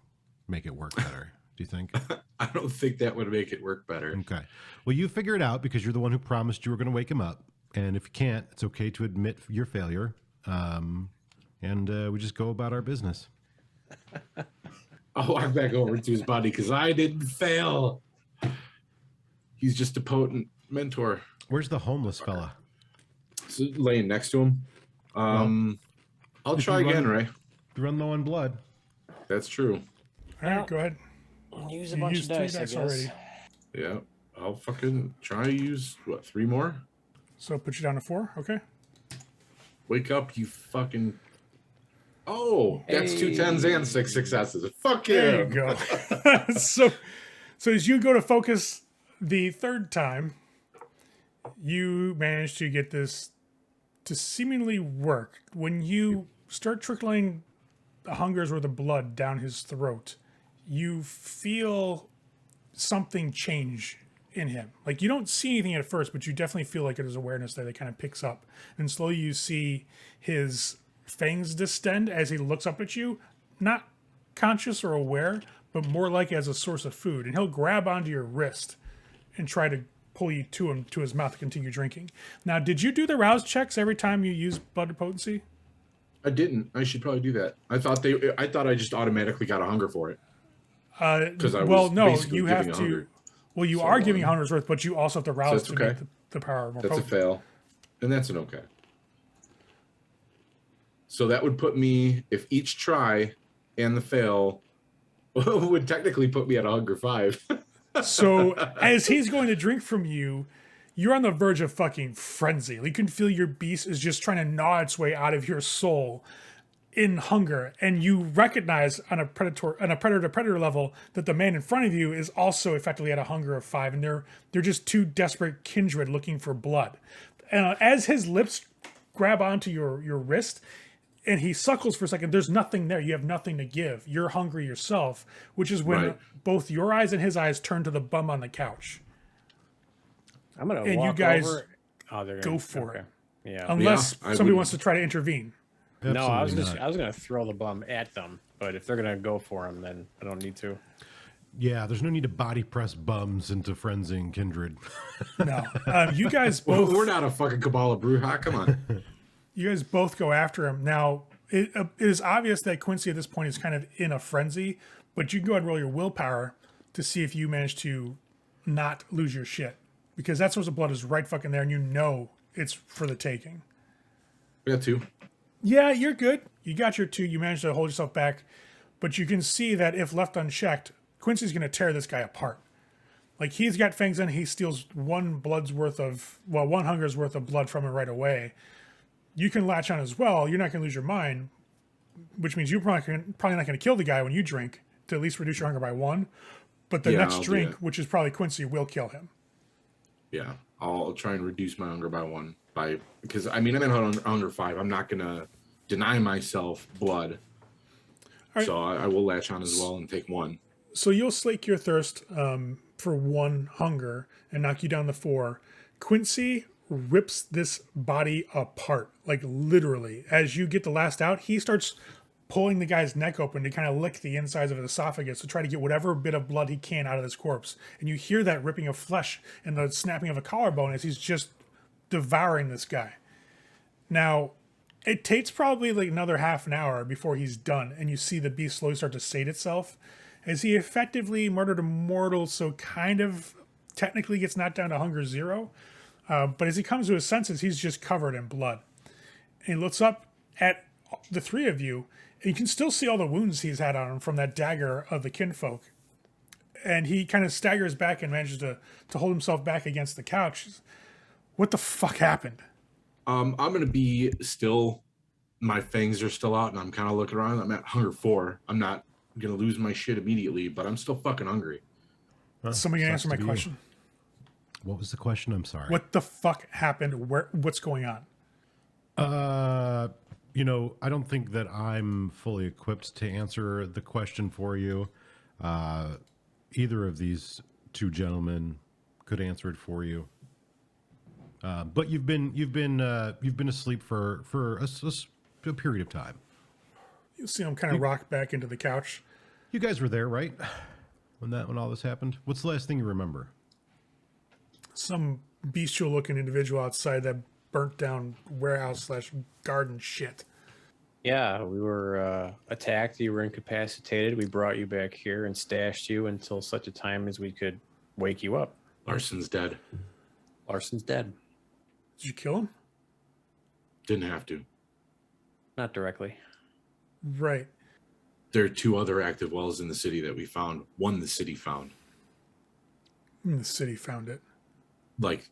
make it work better. Do you think? I don't think that would make it work better. Okay. Well, you figure it out because you're the one who promised you were going to wake him up. And if you can't, it's okay to admit your failure. And we just go about our business. I'll walk back over to his body because I didn't fail. He's just a potent mentor. Where's the homeless fella? So laying next to him. I'll try again, Ray. You run low on blood. That's true. All right, Well, go ahead. Use a You bunch of used 3 dice, I dice guess. already. Yeah. I'll fucking try to use, 3 more? So put you down to 4. Okay. Wake up, you fucking... Oh, that's 2 10s and 6 successes. Fuck yeah. There you go. so as you go to focus the 3rd time, you manage to get this to seemingly work. When you start trickling the hungers or the blood down his throat, you feel something change in him. Like you don't see anything at first, but you definitely feel like there's awareness there that kind of picks up. And slowly you see his fangs distend as he looks up at you, not conscious or aware, but more like as a source of food. And he'll grab onto your wrist and try to pull you to him, to his mouth to continue drinking. Now, did you do the rouse checks every time you use blood potency? I didn't. I should probably do that. I thought I just automatically got a hunger for it. Because I was basically you giving have a to. hunger. Well, you So, are giving hunger's worth, but you also have to rouse that's to okay. make the power more That's a potent. fail. And that's an okay. So that would put me, if each try and the fail would technically put me at a hunger 5. So as he's going to drink from you, you're on the verge of fucking frenzy. You can feel your beast is just trying to gnaw its way out of your soul in hunger, and you recognize on a predator to predator level that the man in front of you is also effectively at a hunger of 5, and they're just 2 desperate kindred looking for blood. And as his lips grab onto your wrist, and he suckles for a second, there's nothing there. You have nothing to give. You're hungry yourself, which is when Right. both your eyes and his eyes turn to the bum on the couch. I'm gonna And you walk guys over. Oh, they're go gonna, for it. Yeah. Unless I somebody would- wants to try to intervene. No, I was Absolutely not. gonna throw the bum at them, but if they're gonna go for him, then I don't need to. Yeah, there's no need to body press bums into frenzying kindred. No. You guys Well, both we're not a fucking Kabbalah Bruja. Come on. you guys both go after him. Now, it is obvious that Quincy at this point is kind of in a frenzy, but you can go ahead and roll your willpower to see if you manage to not lose your shit. Because that source of blood is right fucking there, and you know it's for the taking. We got 2. Yeah, you're good. You got your 2. You managed to hold yourself back. But you can see that if left unchecked, Quincy's going to tear this guy apart. Like, he's got fangs in, he steals one hunger's worth of blood from him right away. You can latch on as well. You're not going to lose your mind, which means you're probably not going to kill the guy when you drink to at least reduce your hunger by 1. But the next drink, which is probably Quincy, will kill him. Yeah, I'll try and reduce my hunger by 1 because I'm at hunger 5. I'm not gonna deny myself blood, right. So I will latch on as well and take 1. So you'll slake your thirst for 1 hunger and knock you down to 4. Quincy rips this body apart, like literally. As you get the last out, he starts pulling the guy's neck open to kind of lick the insides of his esophagus to try to get whatever bit of blood he can out of this corpse. And you hear that ripping of flesh and the snapping of a collarbone as he's just devouring this guy. Now, it takes probably like another half an hour before he's done, and you see the beast slowly start to sate itself as he effectively murdered a mortal, so kind of technically gets knocked down to hunger 0. But as he comes to his senses, he's just covered in blood. And he looks up at the 3 of you, and you can still see all the wounds he's had on him from that dagger of the kinfolk. And he kind of staggers back and manages to hold himself back against the couch. What the fuck happened? I'm going to be still, my fangs are still out, and I'm kind of looking around. I'm at hunger 4. I'm not going to lose my shit immediately, but I'm still fucking hungry. Somebody answer my question. What was the question? I'm sorry. What the fuck happened? What's going on? I don't think that I'm fully equipped to answer the question for you. Either of these 2 gentlemen could answer it for you. But you've been asleep for a period of time. You see him kind of rock back into the couch. You guys were there, right? When all this happened? What's the last thing you remember? Some bestial looking individual outside that burnt down warehouse/garden shit. Yeah, we were attacked. You were incapacitated. We brought you back here and stashed you until such a time as we could wake you up. Larson's dead. Larson's dead. Did you kill him? Didn't have to. Not directly. Right. There are 2 other active wells in the city that we found. 1 the city found. The city found it. Like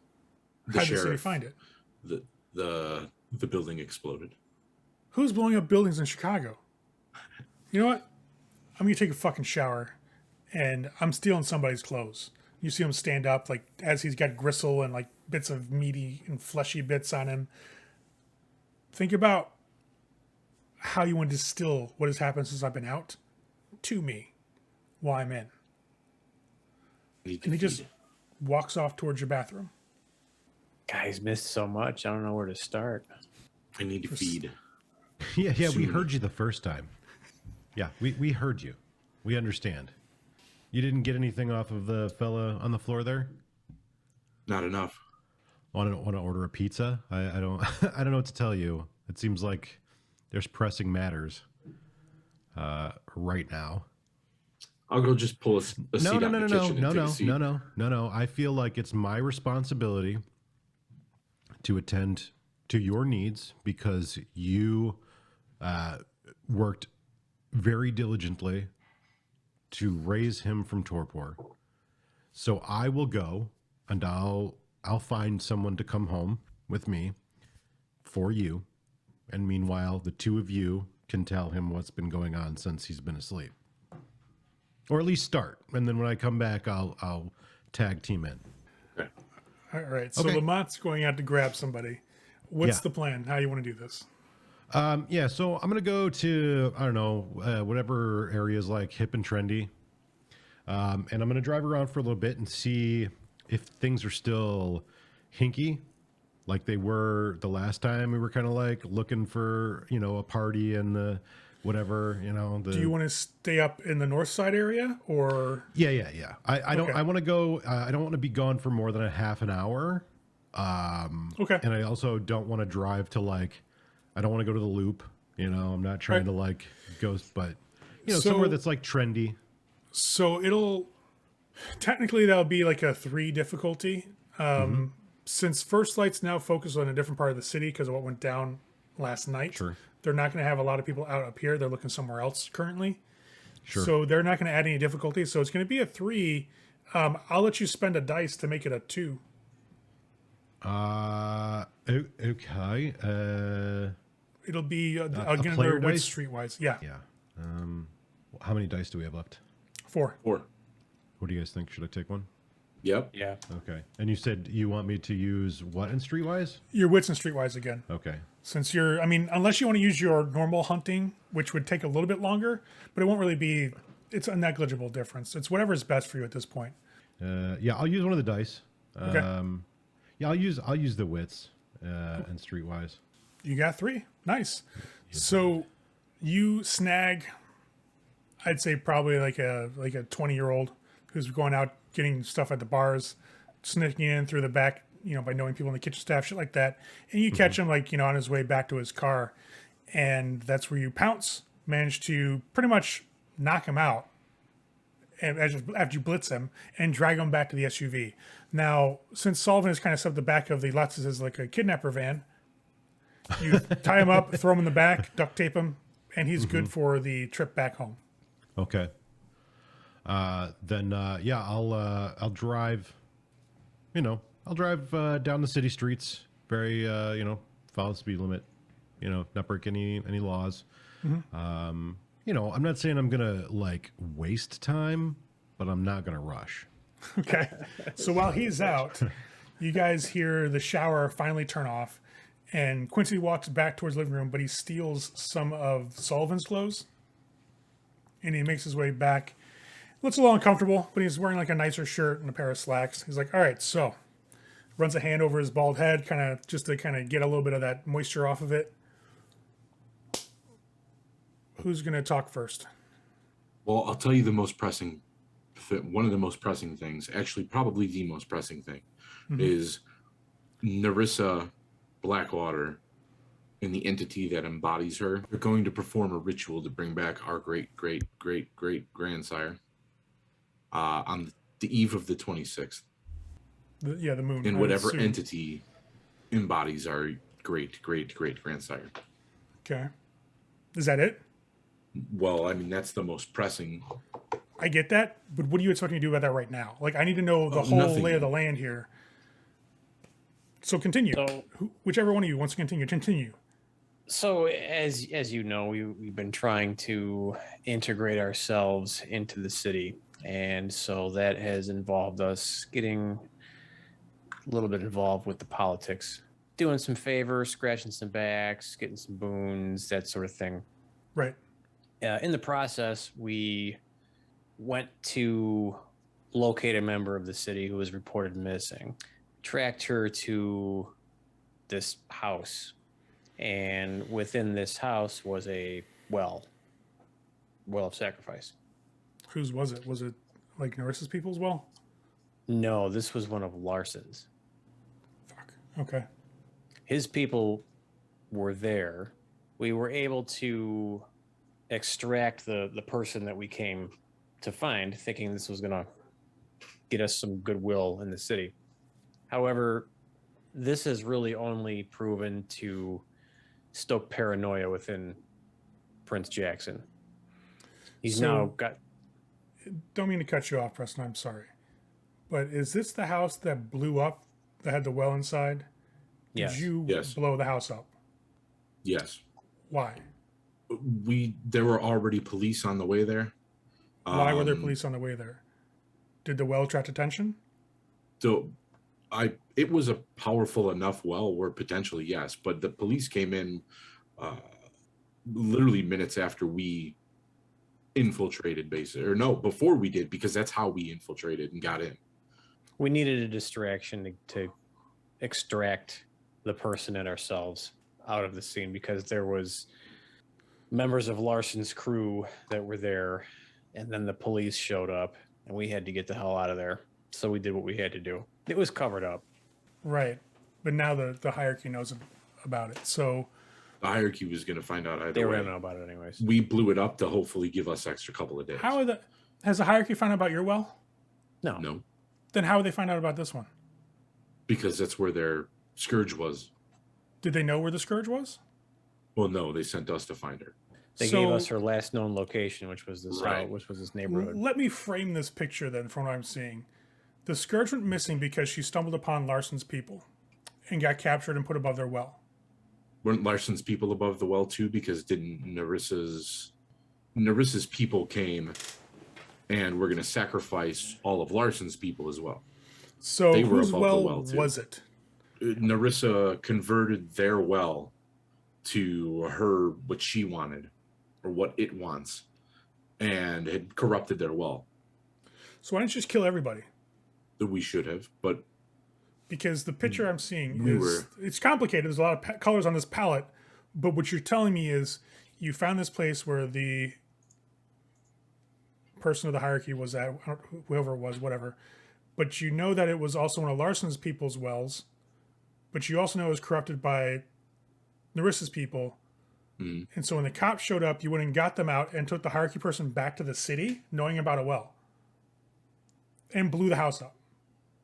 the How'd sheriff. the city find it? The building exploded. Who's blowing up buildings in Chicago? You know what? I'm going to take a fucking shower, and I'm stealing somebody's clothes. You see him stand up, like, as he's got gristle and, like, bits of meaty and fleshy bits on him. Think about how you want to distill what has happened since I've been out to me while I'm in. And he just walks off towards your bathroom. Guys missed so much. I don't know where to start. I need to feed. Yeah, we heard you the first time. Yeah, we heard you. We understand. You didn't get anything off of the fella on the floor there? Not enough. Want to order a pizza? I don't I don't know what to tell you. It seems like there's pressing matters right now. I'll go just pull a seat out in the kitchen and take a seat. No. I feel like it's my responsibility to attend to your needs because you worked very diligently to raise him from torpor. So I will go and I'll find someone to come home with me for you. And meanwhile, the 2 of you can tell him what's been going on since he's been asleep. Or at least start. And then when I come back, I'll tag team in. Okay. All right. So Okay. Lemont's going out to grab somebody. What's the plan? How do you want to do this? So I'm going to go to, I don't know, whatever areas like hip and trendy. And I'm going to drive around for a little bit and see if things are still hinky like they were the last time. We were kind of like looking for, a party and the whatever, Do you want to stay up in the north side area or? Yeah. I don't, I want to go, I don't want to be gone for more than a half an hour. Okay. And I also don't want to drive to I don't want to go to the loop, I'm not trying to go, but somewhere that's like trendy. So technically that'll be like a 3 difficulty. Since First Light's now focused on a different part of the city because of what went down last night. Sure. They're not going to have a lot of people out up here. They're looking somewhere else currently. Sure. So they're not going to add any difficulty. So it's going to be a 3. I'll let you spend a dice to make it a 2. Okay. It'll be player another with dice? streetwise. Yeah. Yeah. How many dice do we have left? 4. 4. What do you guys think? Should I take one? Yep. Yeah. Okay. And you said you want me to use what in Streetwise? Your wits and streetwise again. Okay. Since you're, I mean, unless you want to use your normal hunting, which would take a little bit longer, but it won't really be, it's a negligible difference. It's whatever's best for you at this point. Yeah, I'll use one of the dice. Okay. Yeah, I'll use the wits and Streetwise. You got 3. Nice. So you snag, I'd say probably like a 20-year-old who's going out getting stuff at the bars, sneaking in through the back, by knowing people in the kitchen staff, shit like that. And you catch him on his way back to his car. And that's where you pounce, manage to pretty much knock him out. And after you blitz him and drag him back to the SUV. Now, since Sullivan has kind of set up the back of the Lexus as like a kidnapper van, you tie him up, throw him in the back, duct tape him, and he's good for the trip back home. Okay. Then yeah, I'll drive. I'll drive down the city streets. Very follow the speed limit. Not break any laws. I'm not saying I'm gonna like waste time, but I'm not gonna rush. Okay. So while he's out, you guys hear the shower finally turn off, and Quincy walks back towards the living room, but he steals some of Sullivan's clothes, and he makes his way back. Looks a little uncomfortable, but he's wearing like a nicer shirt and a pair of slacks. He's like, all right, so runs a hand over his bald head, just to get a little bit of that moisture off of it. Who's going to talk first? Well, I'll tell you one of the most pressing things, actually probably the most pressing thing, is Narissa Blackwater and the entity that embodies her. They're going to perform a ritual to bring back our great-great-great-great-grandsire on the eve of the 26th. The moon. And I whatever assume. entity embodies our great-great-great-grandsire. Okay. Is that it? Well, I mean, that's the most pressing. I get that, but what are you expecting to do about that right now? Like, I need to know the whole nothing. lay of the land here. So continue. So- Whichever one of you wants to continue. So as you know, we've been trying to integrate ourselves into the city, and so that has involved us getting a little bit involved with the politics, doing some favors, scratching some backs, getting some boons, that sort of thing. Right. In the process, we went to locate a member of the city who was reported missing, tracked her to this house, and within this house was a well of sacrifice. Whose was it? Was it like Narissa's people as well? No, this was one of Larson's. Fuck. Okay. His people were there. We were able to extract the person that we came to find, thinking this was going to get us some goodwill in the city. However, this has really only proven to stoke paranoia within Prince Jackson. He's now got... Don't mean to cut you off, Preston. I'm sorry. But is this the house that blew up, that had the well inside? Yes. Did you Yes. blow the house up? Yes. Why? There were already police on the way there. Why were there police on the way there? Did the well attract attention? So it was a powerful enough well where potentially yes, but the police came in literally minutes after we infiltrated before we did, because that's how we infiltrated and got in. We needed a distraction to extract the person and ourselves out of the scene, because there was members of Larson's crew that were there, and then the police showed up and we had to get the hell out of there. So we did what we had to do. It was covered up. Right. But now the hierarchy knows about it. So The hierarchy was going to find out either They were way. going to know about it anyways. We blew it up to hopefully give us extra couple of days. has the hierarchy found out about your well? No. No, Then how would they find out about this one? because that's where their scourge was. Did they know where the scourge was? Well, no, they sent us to find her. They So gave us her last known location, which was this Right. which was this neighborhood. let me frame this picture then from what I'm seeing. The Scourge went missing because she stumbled upon Larson's people and got captured and put above their well. Weren't Larson's people above the well too? Because didn't Nerissa's people came and were going to sacrifice all of Larson's people as well. So They were whose above the well well, too. was it? Nerissa converted their well to her what she wanted or what it wants, and had corrupted their well. So why didn't you just kill everybody? That we should have, but Because the picture I'm seeing We is it's complicated. There's a lot of colors on this palette, but what you're telling me is you found this place where the person of the hierarchy was at, whoever it was, whatever. But you know that it was also one of Larson's people's wells. But you also know it was corrupted by Nerissa's people. Mhm. And so when the cops showed up, you went and got them out and took the hierarchy person back to the city, knowing about a well, and blew the house up.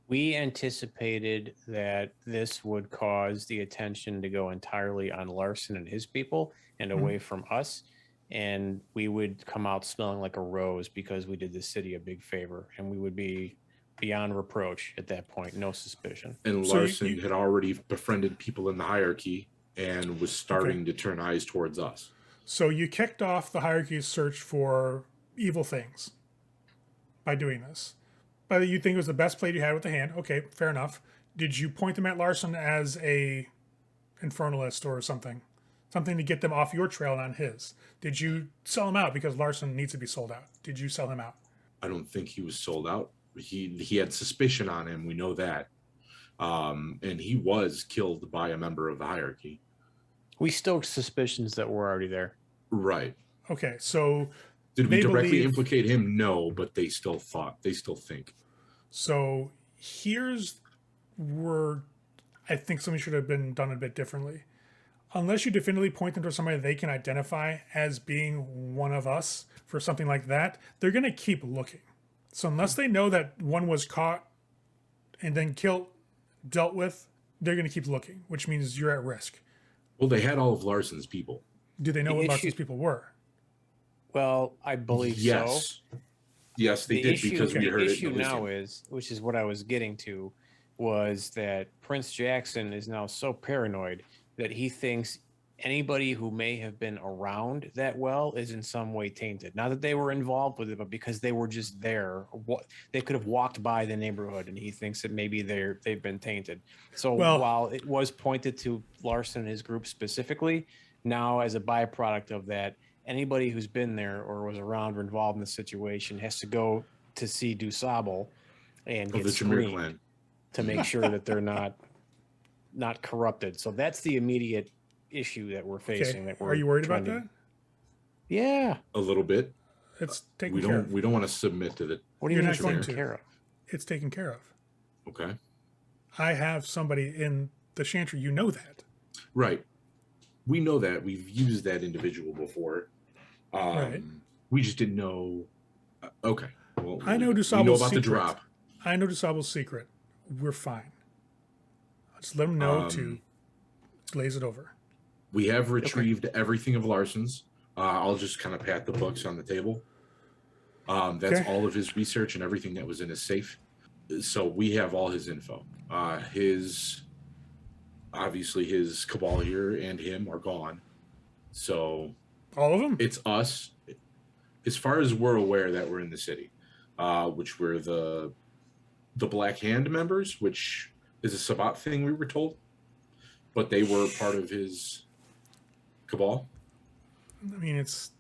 We anticipated that this would cause the attention to go entirely on Larson and his people and away from us. And we would come out smelling like a rose because we did the city a big favor, and we would be beyond reproach at that point. No suspicion. and So Larson had already befriended people in the hierarchy and was starting Okay. to turn eyes towards us. So you kicked off the hierarchy's search for evil things by doing this. But you think it was the best play you had with the hand. Okay, fair enough. Did you point them at Larson as a infernalist or something? Something to get them off your trail and on his? Did you sell him out because Larson needs to be sold out? Did you sell him out? I don't think he was sold out. He had suspicion on him. We know that. And he was killed by a member of the hierarchy. We stoked suspicions that were already there. Right. Okay, so Did we They directly believe- implicate him? No, but they still think. here's where I think something should have been done a bit differently. Unless you definitively point them to somebody they can identify as being one of us for something like that, they're going to keep looking. So unless they know that one was caught and then dealt with, they're going to keep looking, which means you're at risk. Well, they had all of Larson's people. Do they know The what issue- Larson's people were? Well, I believe so. Yes. Yes, they did because we heard the it. issue in now Elysium. is, which is what I was getting to, was that Prince Jackson is now so paranoid that he thinks anybody who may have been around that well is in some way tainted. Not that they were involved with it, but because they were just there. They could have walked by the neighborhood, and he thinks that maybe they've been tainted. So Well- while it was pointed to Larson and his group specifically, now as a byproduct of that, anybody who's been there or was around or involved in the situation has to go to see Dusable and Of get the Tremere screened clan. to make sure that they're not corrupted. So that's the immediate issue that we're facing. Okay. That we're Are you worried trying about to- that? Yeah. A little bit. It's taken We care don't of. we don't want to submit to the What do you You're mean not it's going taken to. care of? It's taken care of. okay. I have somebody in the Chantry. You know that. Right. We know that. We've used that individual before. Right. We just didn't know. Okay. Well, I know we Dusable's know about the secret. drop. I know Dusable's secret. We're fine. Just let him know to glaze it over. We have retrieved everything of Larson's. I'll just kind of pat the books on the table. That's Okay. all of his research and everything that was in his safe. So we have all his info. Obviously his cabal here and him are gone. So All of them? it's us. As far as we're aware that we're in the city, which were the Black Hand members, which is a Sabbat thing we were told, but they were part of his cabal. I mean, it's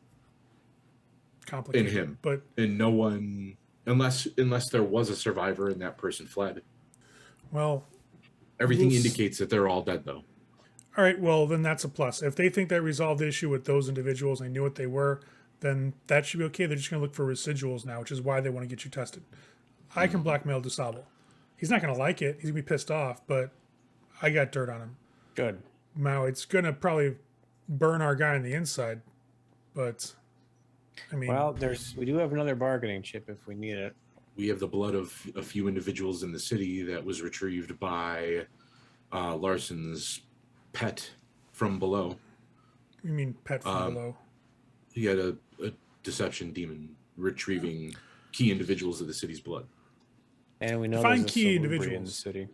complicated. In him. But, And no one, unless there was a survivor and that person fled. well, Everything We'll s- indicates that they're all dead, though. all right, well, then that's a plus. If they think that resolved the issue with those individuals and they knew what they were, then that should be okay. They're just going to look for residuals now, which is why they want to get you tested. I can blackmail Dusable. He's not going to like it. He's going to be pissed off, but I got dirt on him. Good. Now, it's going to probably burn our guy on the inside, but, I mean, Well, we do have another bargaining chip if we need it. We have the blood of a few individuals in the city that was retrieved by Larson's pet from below. You mean pet from below? He had a deception demon retrieving key individuals of the city's blood. And we know Define there's a key salubri in the individuals. city.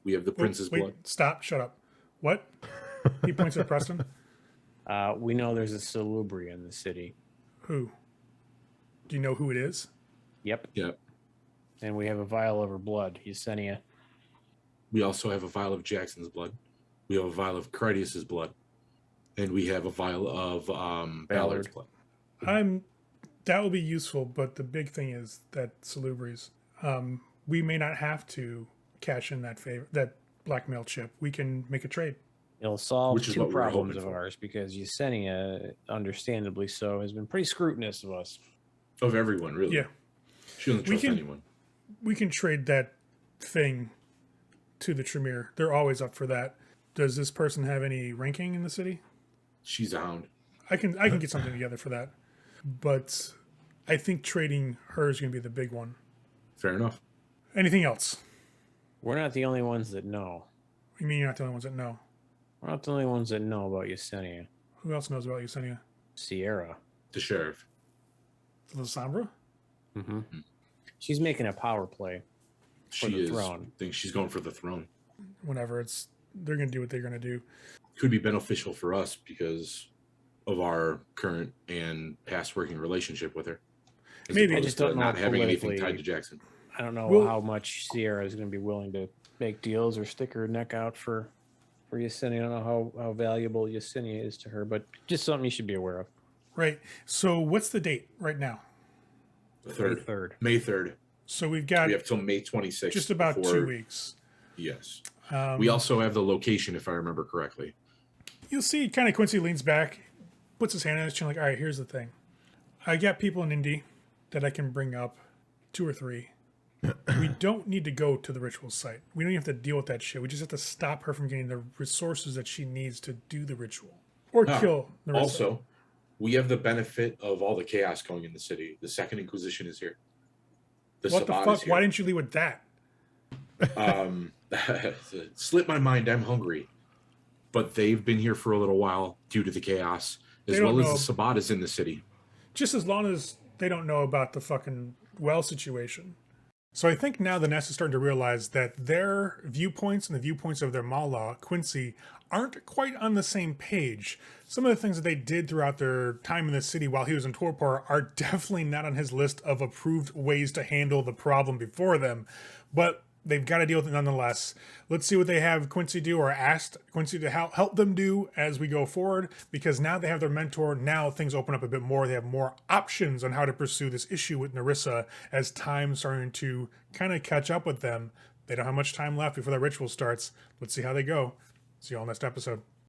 We have the prince's Wait, blood. stop, shut up. What? He points at Preston. We know there's a salubri in the city. Who? Do you know who it is? Yep. Yep. And we have a vial of her blood, Yesenia. We also have a vial of Jackson's blood. We have a vial of Critias's blood. And we have a vial of Ballard's blood. That will be useful, but the big thing is that Salubris, we may not have to cash in that blackmail chip. We can make a trade. It'll solve Which is two what we were problems hoping of for. ours because Yesenia, understandably so, has been pretty scrutinous of us. Of everyone, really. Yeah. She doesn't trust anyone. We can trade that thing to the Tremere. They're always up for that. Does this person have any ranking in the city? She's a hound. I can get something together for that. But I think trading her is going to be the big one. Fair enough. Anything else? We're not the only ones that know. You mean you're not the only ones that know? We're not the only ones that know about Yesenia. Who else knows about Yesenia? Sierra. The sheriff. The Sombra? Mm-hmm. She's making a power play. She is. throne. I think she's going for the throne. Whatever. They're going to do what they're going to do. Could be beneficial for us because of our current and past working relationship with her. As Maybe. I opposed just to don't know not having anything politically. tied to Jackson. I don't know Well- how much Sierra is going to be willing to make deals or stick her neck out for Yesenia. I don't know how valuable Yesenia is to her, but just something you should be aware of. Right. So what's the date right now? Third. May 3rd. So we've got We have till May 26th. just about before- 2 weeks. Yes. We also have the location, if I remember correctly. You'll see kind of Quincy leans back, puts his hand on his chin like, all right, here's the thing. I got people in Indy that I can bring up, 2 or 3. We don't need to go to the ritual site. We don't even have to deal with that shit. We just have to stop her from getting the resources that she needs to do the ritual. Or kill the rest of Also, we have the benefit of all the chaos going in the city. The Second Inquisition is here. What the Sabbat fuck? is here. Why didn't you lead with that? Slipped my mind. I'm hungry. But they've been here for a little while due to the chaos, as They don't well as know. the Sabbat is in the city. Just as long as they don't know about the fucking well situation. So I think now the Nest is starting to realize that their viewpoints and the viewpoints of their Mawla, Quincy, aren't quite on the same page. Some of the things that they did throughout their time in the city while he was in torpor are definitely not on his list of approved ways to handle the problem before them. But they've got to deal with it nonetheless. Let's see what they have Quincy do, or asked Quincy to help them do as we go forward, because now they have their mentor. Now things open up a bit more. They have more options on how to pursue this issue with Narissa as time's starting to kind of catch up with them. They don't have much time left before that ritual starts. Let's see how they go. See you all next episode.